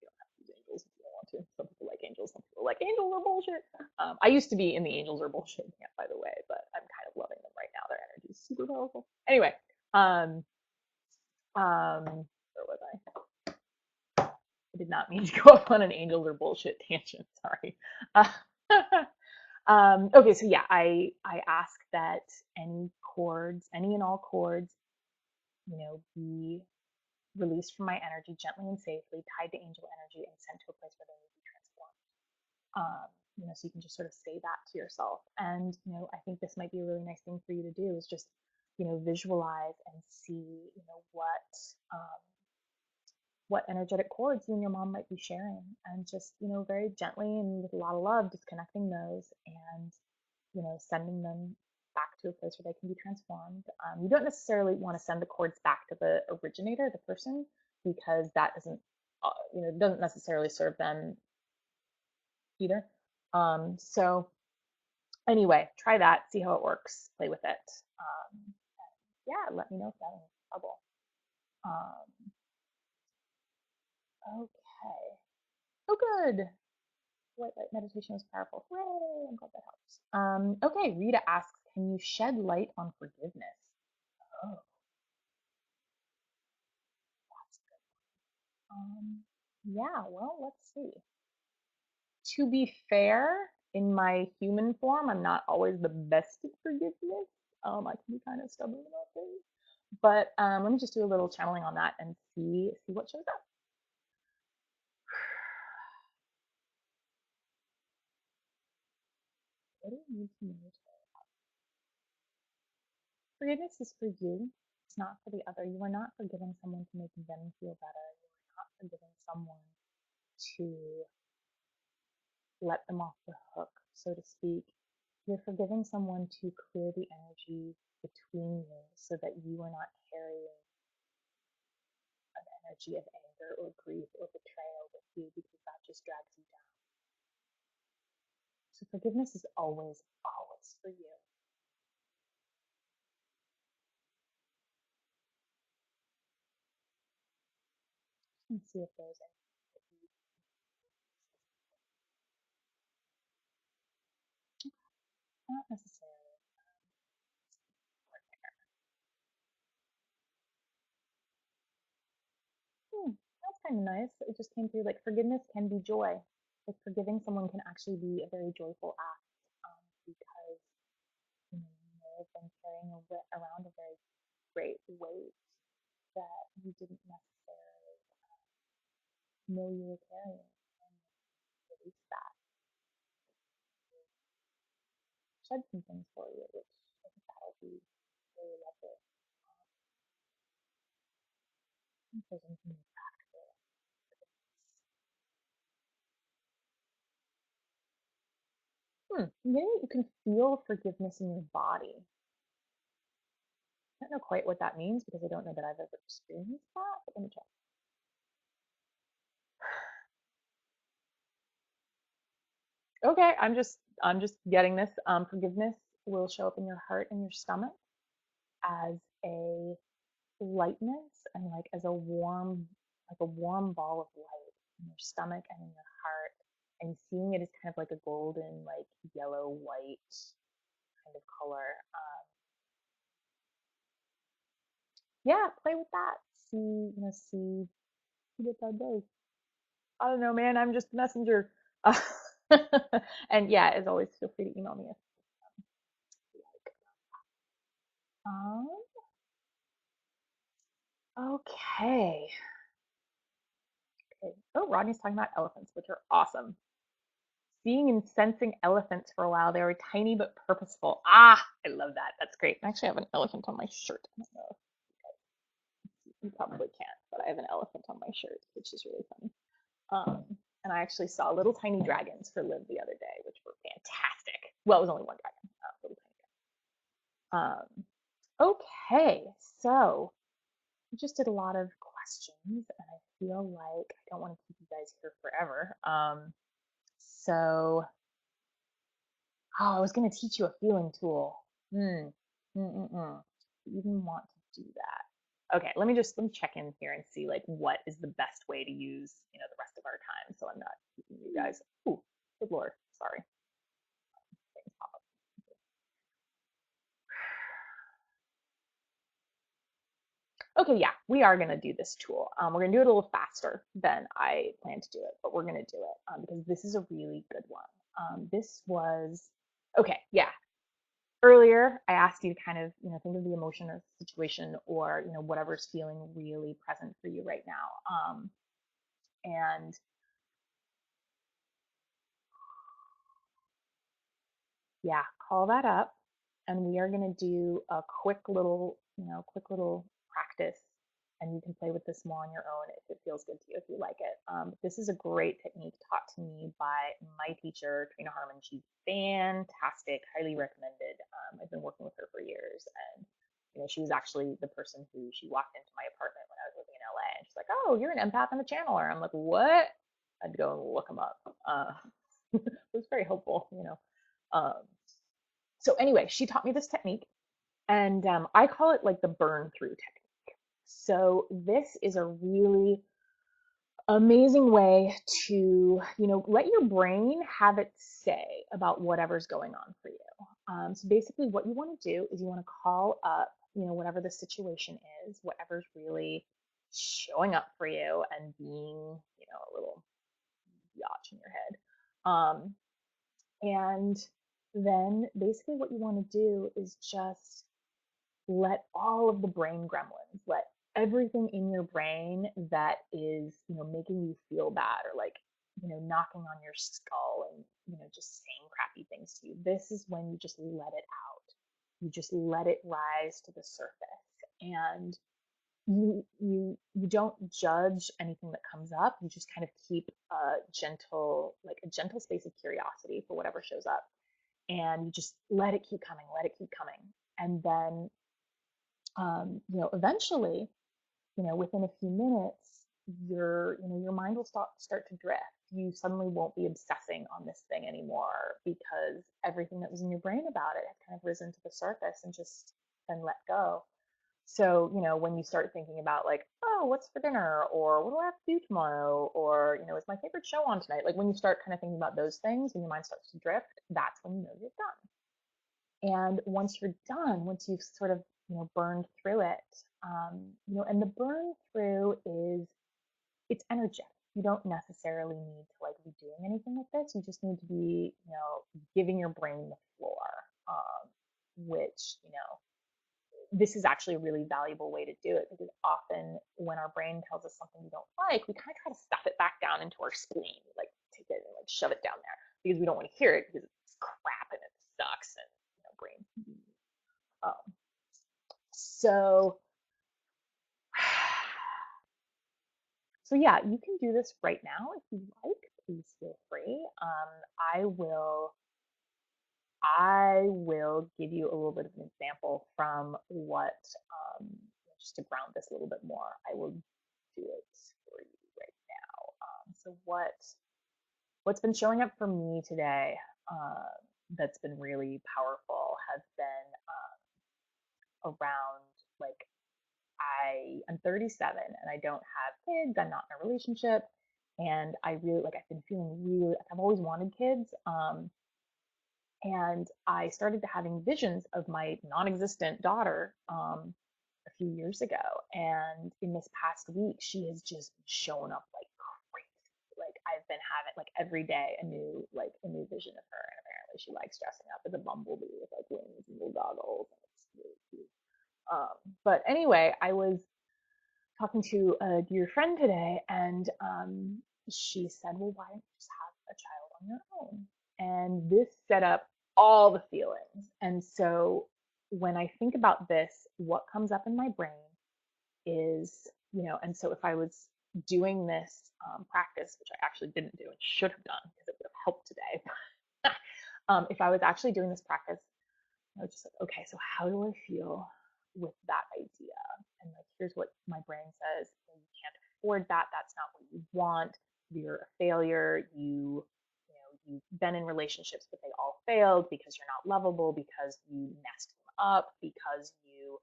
You don't have to use angels if you don't want to. Some people like angels. Some people like angels are bullshit. I used to be in the angels are bullshit camp, by the way, but I'm kind of loving them right now. Their energy is super powerful. Anyway, where was I? I did not mean to go off on an angels or bullshit tangent. Sorry. Uh, okay, so yeah, I ask that any cords, any and all cords, be released from my energy gently and safely, tied to angel energy, and sent to a place where they will be transformed. So you can just sort of say that to yourself. And I think this might be a really nice thing for you to do is just visualize and see what energetic cords you and your mom might be sharing, and just very gently and with a lot of love disconnecting those, and sending them back to a place where they can be transformed. You don't necessarily want to send the cords back to the originator, the person, because that doesn't necessarily serve them either. So anyway, try that, see how it works, play with it. Yeah, let me know if that was trouble. Um, okay. Oh, good. White light meditation was powerful. Hooray! I'm glad that helps. Okay, Rita asks, can you shed light on forgiveness? Oh, that's good. Yeah, well, let's see. To be fair, in my human form, I'm not always the best at forgiveness. I can be kind of stubborn about things. But let me just do a little channeling on that and see what shows up. What do you need to know? Forgiveness is for you. It's not for the other. You are not forgiving someone to make them feel better. You are not forgiving someone to let them off the hook, so to speak. You're forgiving someone to clear the energy between you so that you are not carrying an energy of anger or grief or betrayal with you, because that just drags you down. So forgiveness is always, always for you. Let's see if there's any. Not necessarily. That's kind of nice. It just came through like forgiveness can be joy. Like forgiving someone can actually be a very joyful act, because you may have been carrying around a very great weight that you didn't necessarily know you were carrying, and release that, shed some things for you, which I think that'll be really lovely. I think there's anything to practice. Maybe you can feel forgiveness in your body. I don't know quite what that means because I don't know that I've ever experienced that, but let me check. Okay, I'm just getting this. Forgiveness will show up in your heart and your stomach as a lightness, and like as a warm ball of light in your stomach and in your heart, and seeing it as kind of like a golden, like yellow white kind of color. Yeah, play with that. See what that does. I don't know, man. I'm just a messenger. Uh, and yeah, as always, feel free to email me if you like. Um, okay. Okay. Oh, Rodney's talking about elephants, which are awesome. Seeing and sensing elephants for a while. They were tiny but purposeful. Ah, I love that. That's great. I actually have an elephant on my shirt. I don't know if you probably can't, but I have an elephant on my shirt, which is really funny. Um, and I actually saw little tiny dragons for Live the other day, which were fantastic. Well, it was only one dragon, little tiny dragon. Um, okay, so we just did a lot of questions, and I feel like I don't want to keep you guys here forever. So, oh, I was going to teach you a feeling tool. Hmm. Mm-mm-mm. Do you even want to do that? Okay, let me check in here and see like what is the best way to use, the rest of our time, so I'm not keeping you guys. Ooh, good lord, sorry. Things pop up. Okay, yeah, we are gonna do this tool. We're gonna do it a little faster than I planned to do it, but we're gonna do it because this is a really good one. This was okay, yeah. Earlier, I asked you to kind of, think of the emotion or situation or, whatever's feeling really present for you right now. And yeah, call that up. And we are going to do a quick little practice. And you can play with this more on your own if it feels good to you, if you like it. This is a great technique taught to me by my teacher, Trina Harmon. She's fantastic, highly recommended. I've been working with her for years. And, she was actually the person who she walked into my apartment when I was living in LA. And she's like, oh, you're an empath and a channeler. I'm like, what? I'd go and look them up. It was very helpful. Um, so anyway, she taught me this technique, and I call it like the burn through technique. So this is a really amazing way to, let your brain have its say about whatever's going on for you. So basically, what you want to do is you want to call up, whatever the situation is, whatever's really showing up for you and being, a little yacht in your head. And then basically what you want to do is just let all of the brain gremlins, let everything in your brain that is, making you feel bad or like, knocking on your skull and, just saying crappy things to you. This is when you just let it out. You just let it rise to the surface. And you don't judge anything that comes up. You just kind of keep a gentle space of curiosity for whatever shows up, and you just let it keep coming, let it keep coming, and then eventually, within a few minutes, your mind will start to drift. You suddenly won't be obsessing on this thing anymore because everything that was in your brain about it has kind of risen to the surface and just been let go. So, when you start thinking about like, oh, what's for dinner? Or what do I have to do tomorrow? Or, is my favorite show on tonight? Like when you start kind of thinking about those things, when your mind starts to drift, that's when you know you're done. And once you're done, once you've sort of, burned through it, and the burn through it's energetic. You don't necessarily need to like be doing anything with this. You just need to be, giving your brain the floor, which, this is actually a really valuable way to do it because often when our brain tells us something we don't like, we kind of try to stuff it back down into our spleen, like take it and like shove it down there because we don't want to hear it because it's crap and it sucks and brain. Um, so, so yeah, you can do this right now if you like. Please feel free. I will give you a little bit of an example from what, just to ground this a little bit more, I will do it for you right now. So what's been showing up for me today that's been really powerful has been around like I'm 37 and I don't have kids. I'm not in a relationship, and I really like I've been feeling really like I've always wanted kids. And I started having visions of my non-existent daughter a few years ago. And in this past week, she has just shown up like crazy. Like I've been having like every day a new vision of her, and apparently she likes dressing up as a bumblebee with like wings and little goggles. And it's really cute. But anyway, I was talking to a dear friend today, and she said, well, why don't you just have a child on your own? And this set up all the feelings. And so when I think about this, what comes up in my brain is, and so if I was doing this practice, which I actually didn't do and should have done because it would have helped today, if I was actually doing this practice, Just like, okay, so how do I feel with that idea? And like, here's what my brain says: you can't afford that. That's not what you want. You're a failure. You've been in relationships, but they all failed because you're not lovable, because you messed them up, because you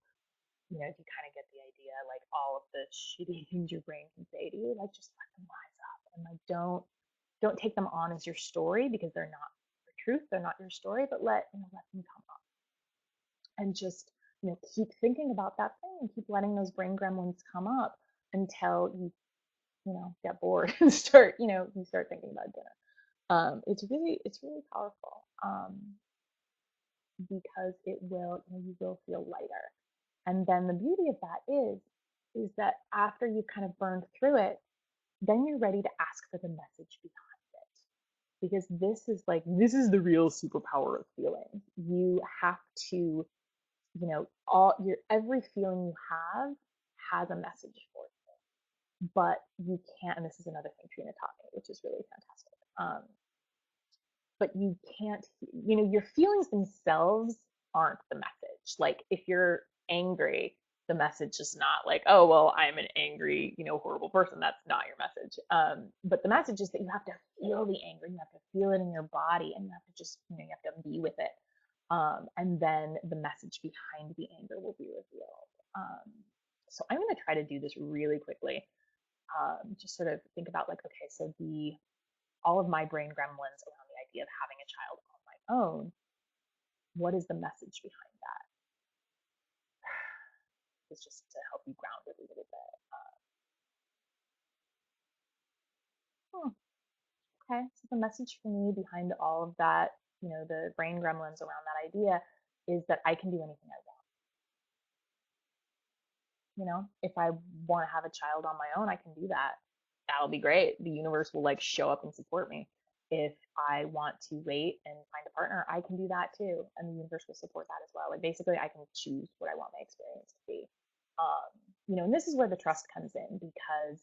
kind of get the idea, like all of the shitty things your brain can say to you, like just let them rise up and like don't take them on as your story because they're not your truth, they're not your story, but let them come up and just keep thinking about that thing and keep letting those brain gremlins come up until you get bored and start you start thinking about dinner. It's really powerful, because you will feel lighter. And then the beauty of that is that after you've kind of burned through it, then you're ready to ask for the message behind it. Because this is the real superpower of feeling. You have to, all your every feeling you have has a message for you. But you can't, and this is another thing Trina taught me, which is really fantastic. But you can't, your feelings themselves aren't the message. Like if you're angry, the message is not like, oh, well, I'm an angry, horrible person. That's not your message. But the message is that you have to feel the anger, you have to feel it in your body, and you have to just, you have to be with it. And then the message behind the anger will be revealed. So I'm going to try to do this really quickly. Just sort of think about like, okay, so all of my brain gremlins around the idea of having a child on my own, what is the message behind that? It's just to help you ground it a little bit. Oh, okay, so the message for me behind all of that, the brain gremlins around that idea, is that I can do anything I want. If I want to have a child on my own, I can do that. That'll be great. The universe will like show up and support me. If I want to wait and find a partner, I can do that too, and the universe will support that as well. Like basically, I can choose what I want my experience to be. And this is where the trust comes in, because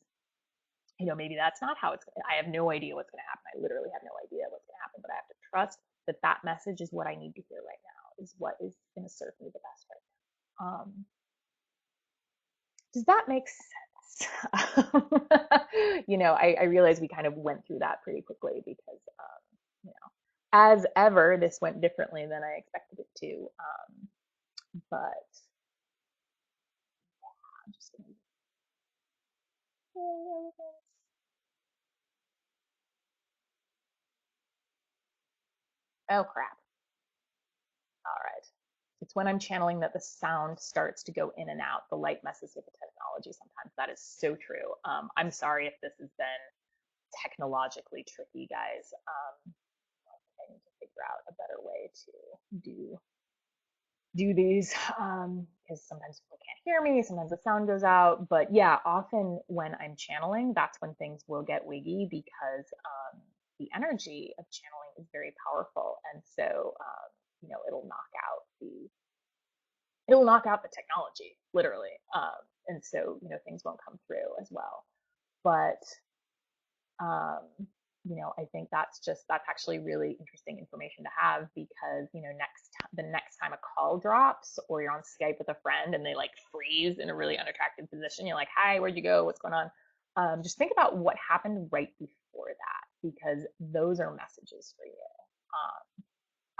maybe that's not how it's. I have no idea what's going to happen. I literally have no idea what's going to happen, but I have to trust that that message is what I need to hear right now. Is what is going to serve me the best right now. Does that make sense? I realize we kind of went through that pretty quickly because, as ever, this went differently than I expected it to. But I'm just going to. Oh, crap. All right. It's when I'm channeling that the sound starts to go in and out. The light messes with the technology sometimes. That is so true. I'm sorry if this has been technologically tricky, guys. I need to figure out a better way to do these, because sometimes people can't hear me, sometimes the sound goes out. But yeah, often when I'm channeling, that's when things will get wiggy, because the energy of channeling is very powerful. And so, it'll knock out the technology, literally. And so, things won't come through as well. But um, I think that's actually really interesting information to have, because the next time a call drops, or you're on Skype with a friend and they like freeze in a really unattractive position, you're like, hi, where'd you go? What's going on? Just think about what happened right before that, because those are messages for you.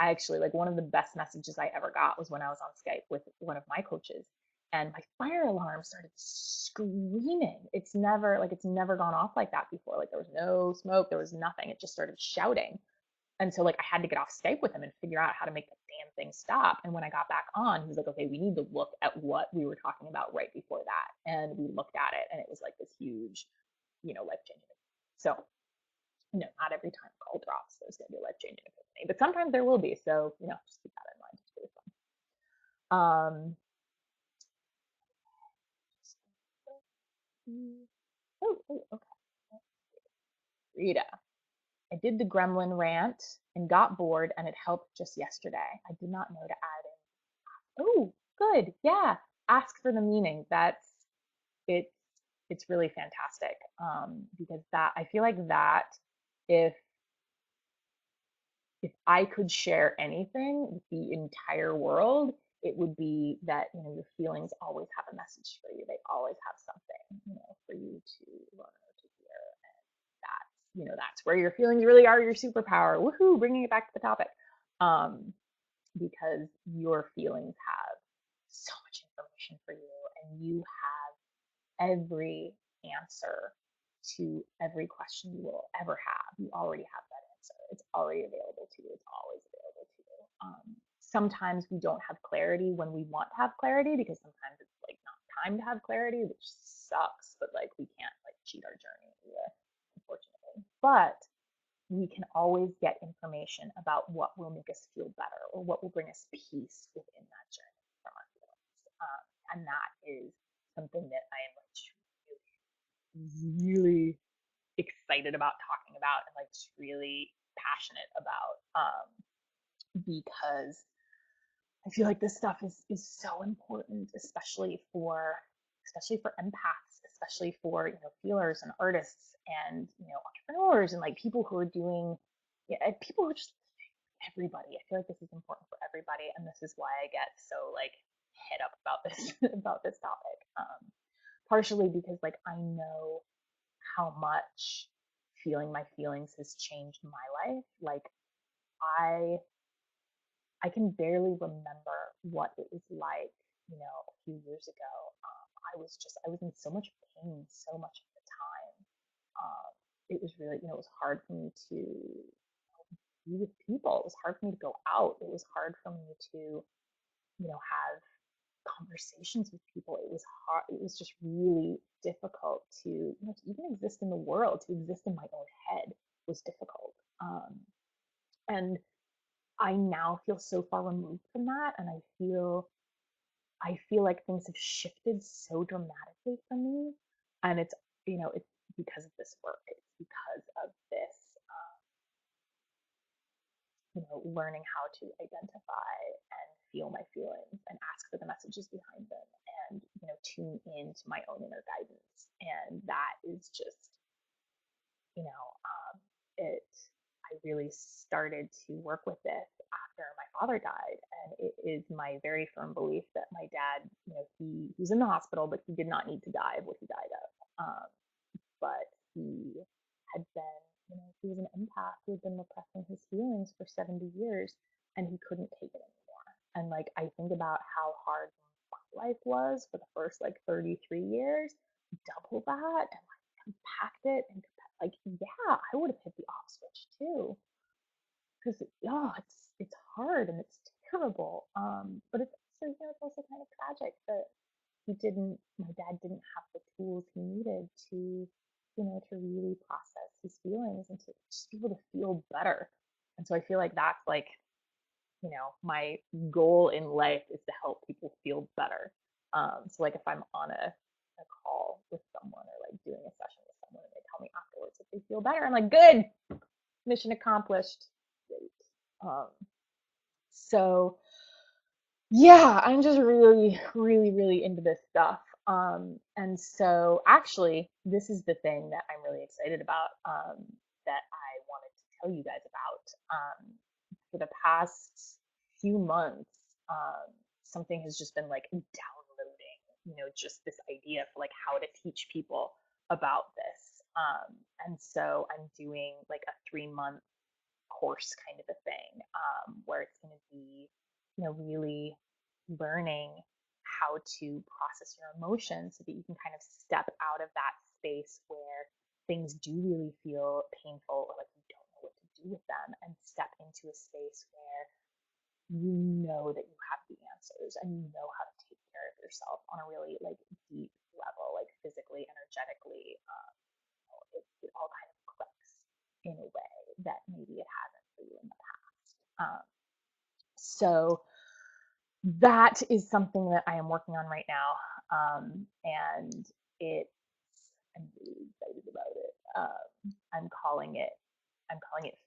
I actually, like, one of the best messages I ever got was when I was on Skype with one of my coaches, and my fire alarm started screaming. It's never gone off like that before. Like there was no smoke, there was nothing. It just started shouting. And so like I had to get off Skype with him and figure out how to make the damn thing stop. And when I got back on, he was like, okay, we need to look at what we were talking about right before that. And we looked at it, and it was like this huge, life changing. So not every time a call drops, there's going to be a life changing epiphany, but sometimes there will be. So, just keep that in mind. It's really fun. Okay. Rita, I did the gremlin rant and got bored, and it helped just yesterday. I did not know to add in. Oh, good. Yeah. Ask for the meaning. It. It's really fantastic. Because that, I feel like that, if if I could share anything with the entire world, it would be that, your feelings always have a message for you. They always have something, for you to learn or to hear. And that's where your feelings really are your superpower. Woohoo, bringing it back to the topic. Um, because your feelings have so much information for you, and you have every answer to every question you will ever have. You already have that answer. It's already available to you. It's always available to you. Sometimes we don't have clarity when we want to have clarity, because sometimes it's like not time to have clarity, which sucks, but like we can't like cheat our journey either, unfortunately. But we can always get information about what will make us feel better or what will bring us peace within that journey from our feelings. And that is something that I am like really excited about talking about, and like just really passionate about, because I feel like this stuff is so important, especially for empaths, especially for feelers and artists and entrepreneurs and like people who are doing, yeah, people who are just everybody. I feel like this is important for everybody, and this is why I get so like head up about this about this topic. Partially because like I know how much feeling my feelings has changed my life. Like I I can barely remember what it was like, a few years ago. I was in so much pain so much of the time. It was really, it was hard for me to be with people. It was hard for me to go out. It was hard for me to, have conversations with people. It was hard. It was just really difficult to even exist in the world, to exist in my own head was difficult. And I now feel so far removed from that, and I feel like things have shifted so dramatically for me, and it's because of this work. It's because of this, learning how to identify and feel my feelings and ask for the messages behind them, and tune into my own inner guidance. And that is just, you know, it. I really started to work with this after my father died, and it is my very firm belief that my dad, he was in the hospital, but he did not need to die of what he died of. But he had been, he was an empath who had been repressing his feelings for 70 years, and he couldn't take it anymore. And like I think about how hard my life was for the first like 33 years, double that, and like compact it and like, yeah, I would have hit the off switch too, because it's hard and it's terrible. But it's also, it's also kind of tragic that my dad didn't have the tools he needed to really process his feelings and to just be able to feel better. And so I feel like that's like, my goal in life is to help people feel better. So like if I'm on a call with someone or like doing a session with someone and they tell me afterwards that they feel better, I'm like, good, mission accomplished. Great. Um, so yeah, I'm just really, really, really into this stuff. And so actually, this is the thing that I'm really excited about, that I wanted to tell you guys about. For the past few months, something has just been like downloading, just this idea for like how to teach people about this. And so I'm doing like a 3 month course kind of a thing, where it's going to be, really learning how to process your emotions so that you can kind of step out of that space where things do really feel painful or like you don't know what to do with them, and step into a space where you know that you have the answers and you know how to take care of yourself on a really like deep level, like physically, energetically. It all kind of clicks in a way that maybe it hasn't for you in the past. So that is something that I am working on right now, and it's I'm really excited about it. I'm calling it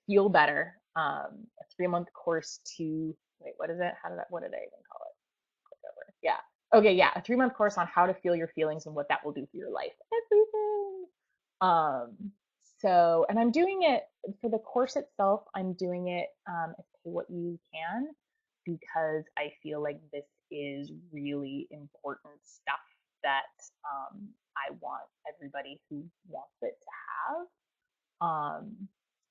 Feel Better, a 3 month course to wait. What is it? What did I even call it? Click over. Yeah. Okay. Yeah. A 3 month course on how to feel your feelings and what that will do for your life. Everything. Um, and I'm doing it for the course itself, I'm doing it as pay what you can because I feel like this is really important stuff that I want everybody who wants it to have.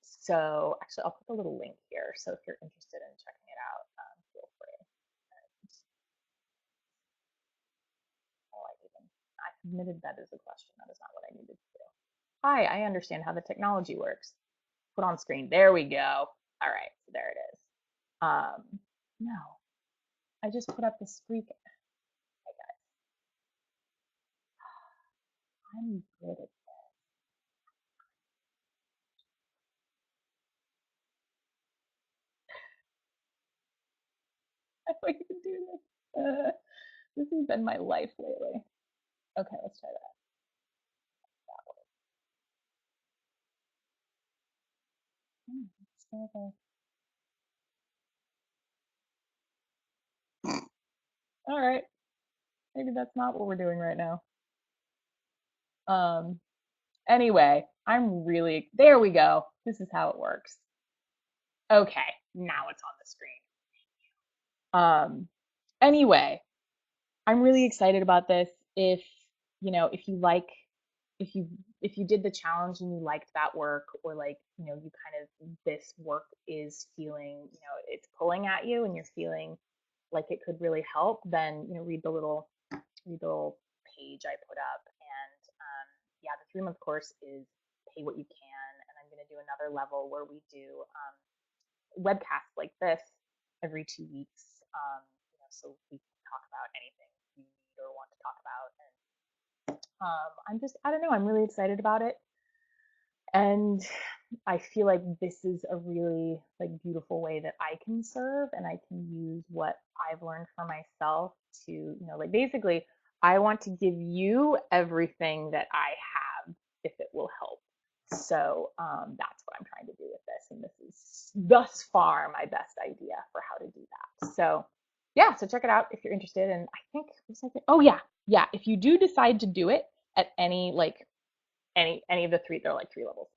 So actually, I'll put the little link here. So if you're interested in checking it out, feel free. And, oh, I submitted that as a question. That is not what I needed to do. Hi, I understand how the technology works. Put on screen. There we go. All right, so there it is. No, I just put up this freak. Hey guys, I'm good at. How do I even do this? This has been my life lately. Okay, let's try that. Okay. All right, maybe that's not what we're doing right now. Um, anyway, I'm really, there we go. This is how it works. Okay, now it's on the screen. Um, anyway, I'm really excited about this. If if you like, if you if you did the challenge and you liked that work, or like, you kind of this work is feeling, it's pulling at you and you're feeling like it could really help, then read the little page I put up. And yeah, the 3-month course is pay what you can, and I'm going to do another level where we do webcasts like this every 2 weeks. So we can talk about anything you need or want to talk about. And I don't know, I'm really excited about it. And I feel like this is a really like beautiful way that I can serve, and I can use what I've learned for myself to, like basically I want to give you everything that I have if it will help. So that's what I'm trying to do with this. And this is thus far my best idea for how to do that. So yeah, so check it out if you're interested. And I think, oh yeah, yeah, if you do decide to do it at any of the three, they're like 3 levels.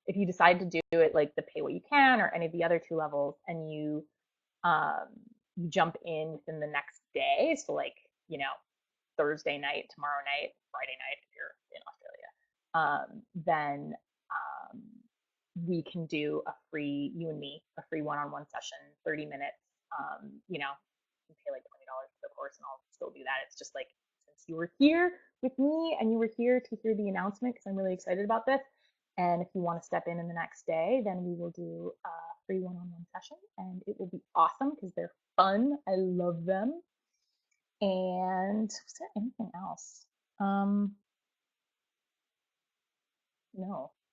If you decide to do it like the pay what you can or any of the other 2 levels, and um, you jump in within the next day, so like Thursday night, tomorrow night, Friday night if you're in Australia, then um, we can do a free, you and me, a free one-on-one session, 30 minutes. You pay like $20 for the course, and I'll still do that. It's just like, since you were here with me and you were here to hear the announcement, because I'm really excited about this. And if you want to step in the next day, then we will do a free one-on-one session, and it will be awesome because they're fun. I love them. And was there anything else? No.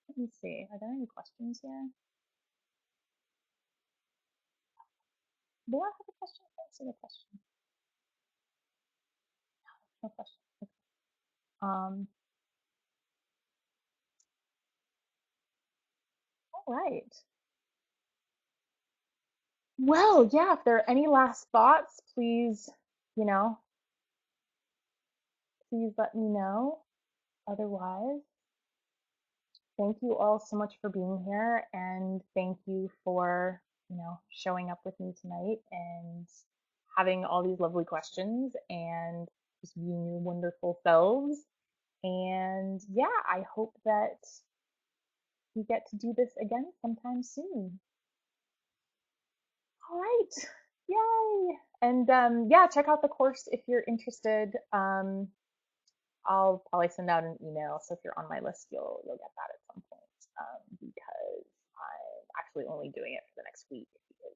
Let me see. Are there any questions here? Do I have a question? I don't see a question. No question. Okay. Um, all right. Well, yeah, if there are any last thoughts, please, you know, please let me know. Otherwise, thank you all so much for being here, and thank you for, showing up with me tonight and having all these lovely questions and just being your wonderful selves. And yeah, I hope that we get to do this again sometime soon. All right. Yay. And yeah, check out the course if you're interested. I'll probably send out an email. So if you're on my list, you'll get that at some point, because I'm actually only doing it for the next week because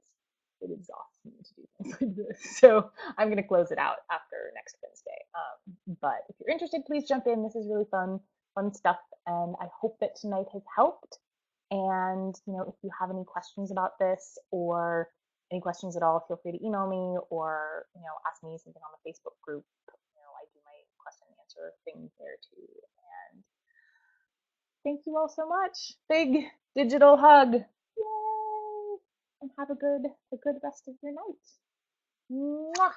it exhausts me to do things like this. So I'm going to close it out after next Wednesday. But if you're interested, please jump in. This is really fun stuff. And I hope that tonight has helped. And, if you have any questions about this or any questions at all, feel free to email me or, ask me something on the Facebook group. I do my question and answer things there too. And thank you all so much. Big digital hug. Yay! And have a good rest of your night. Mwah!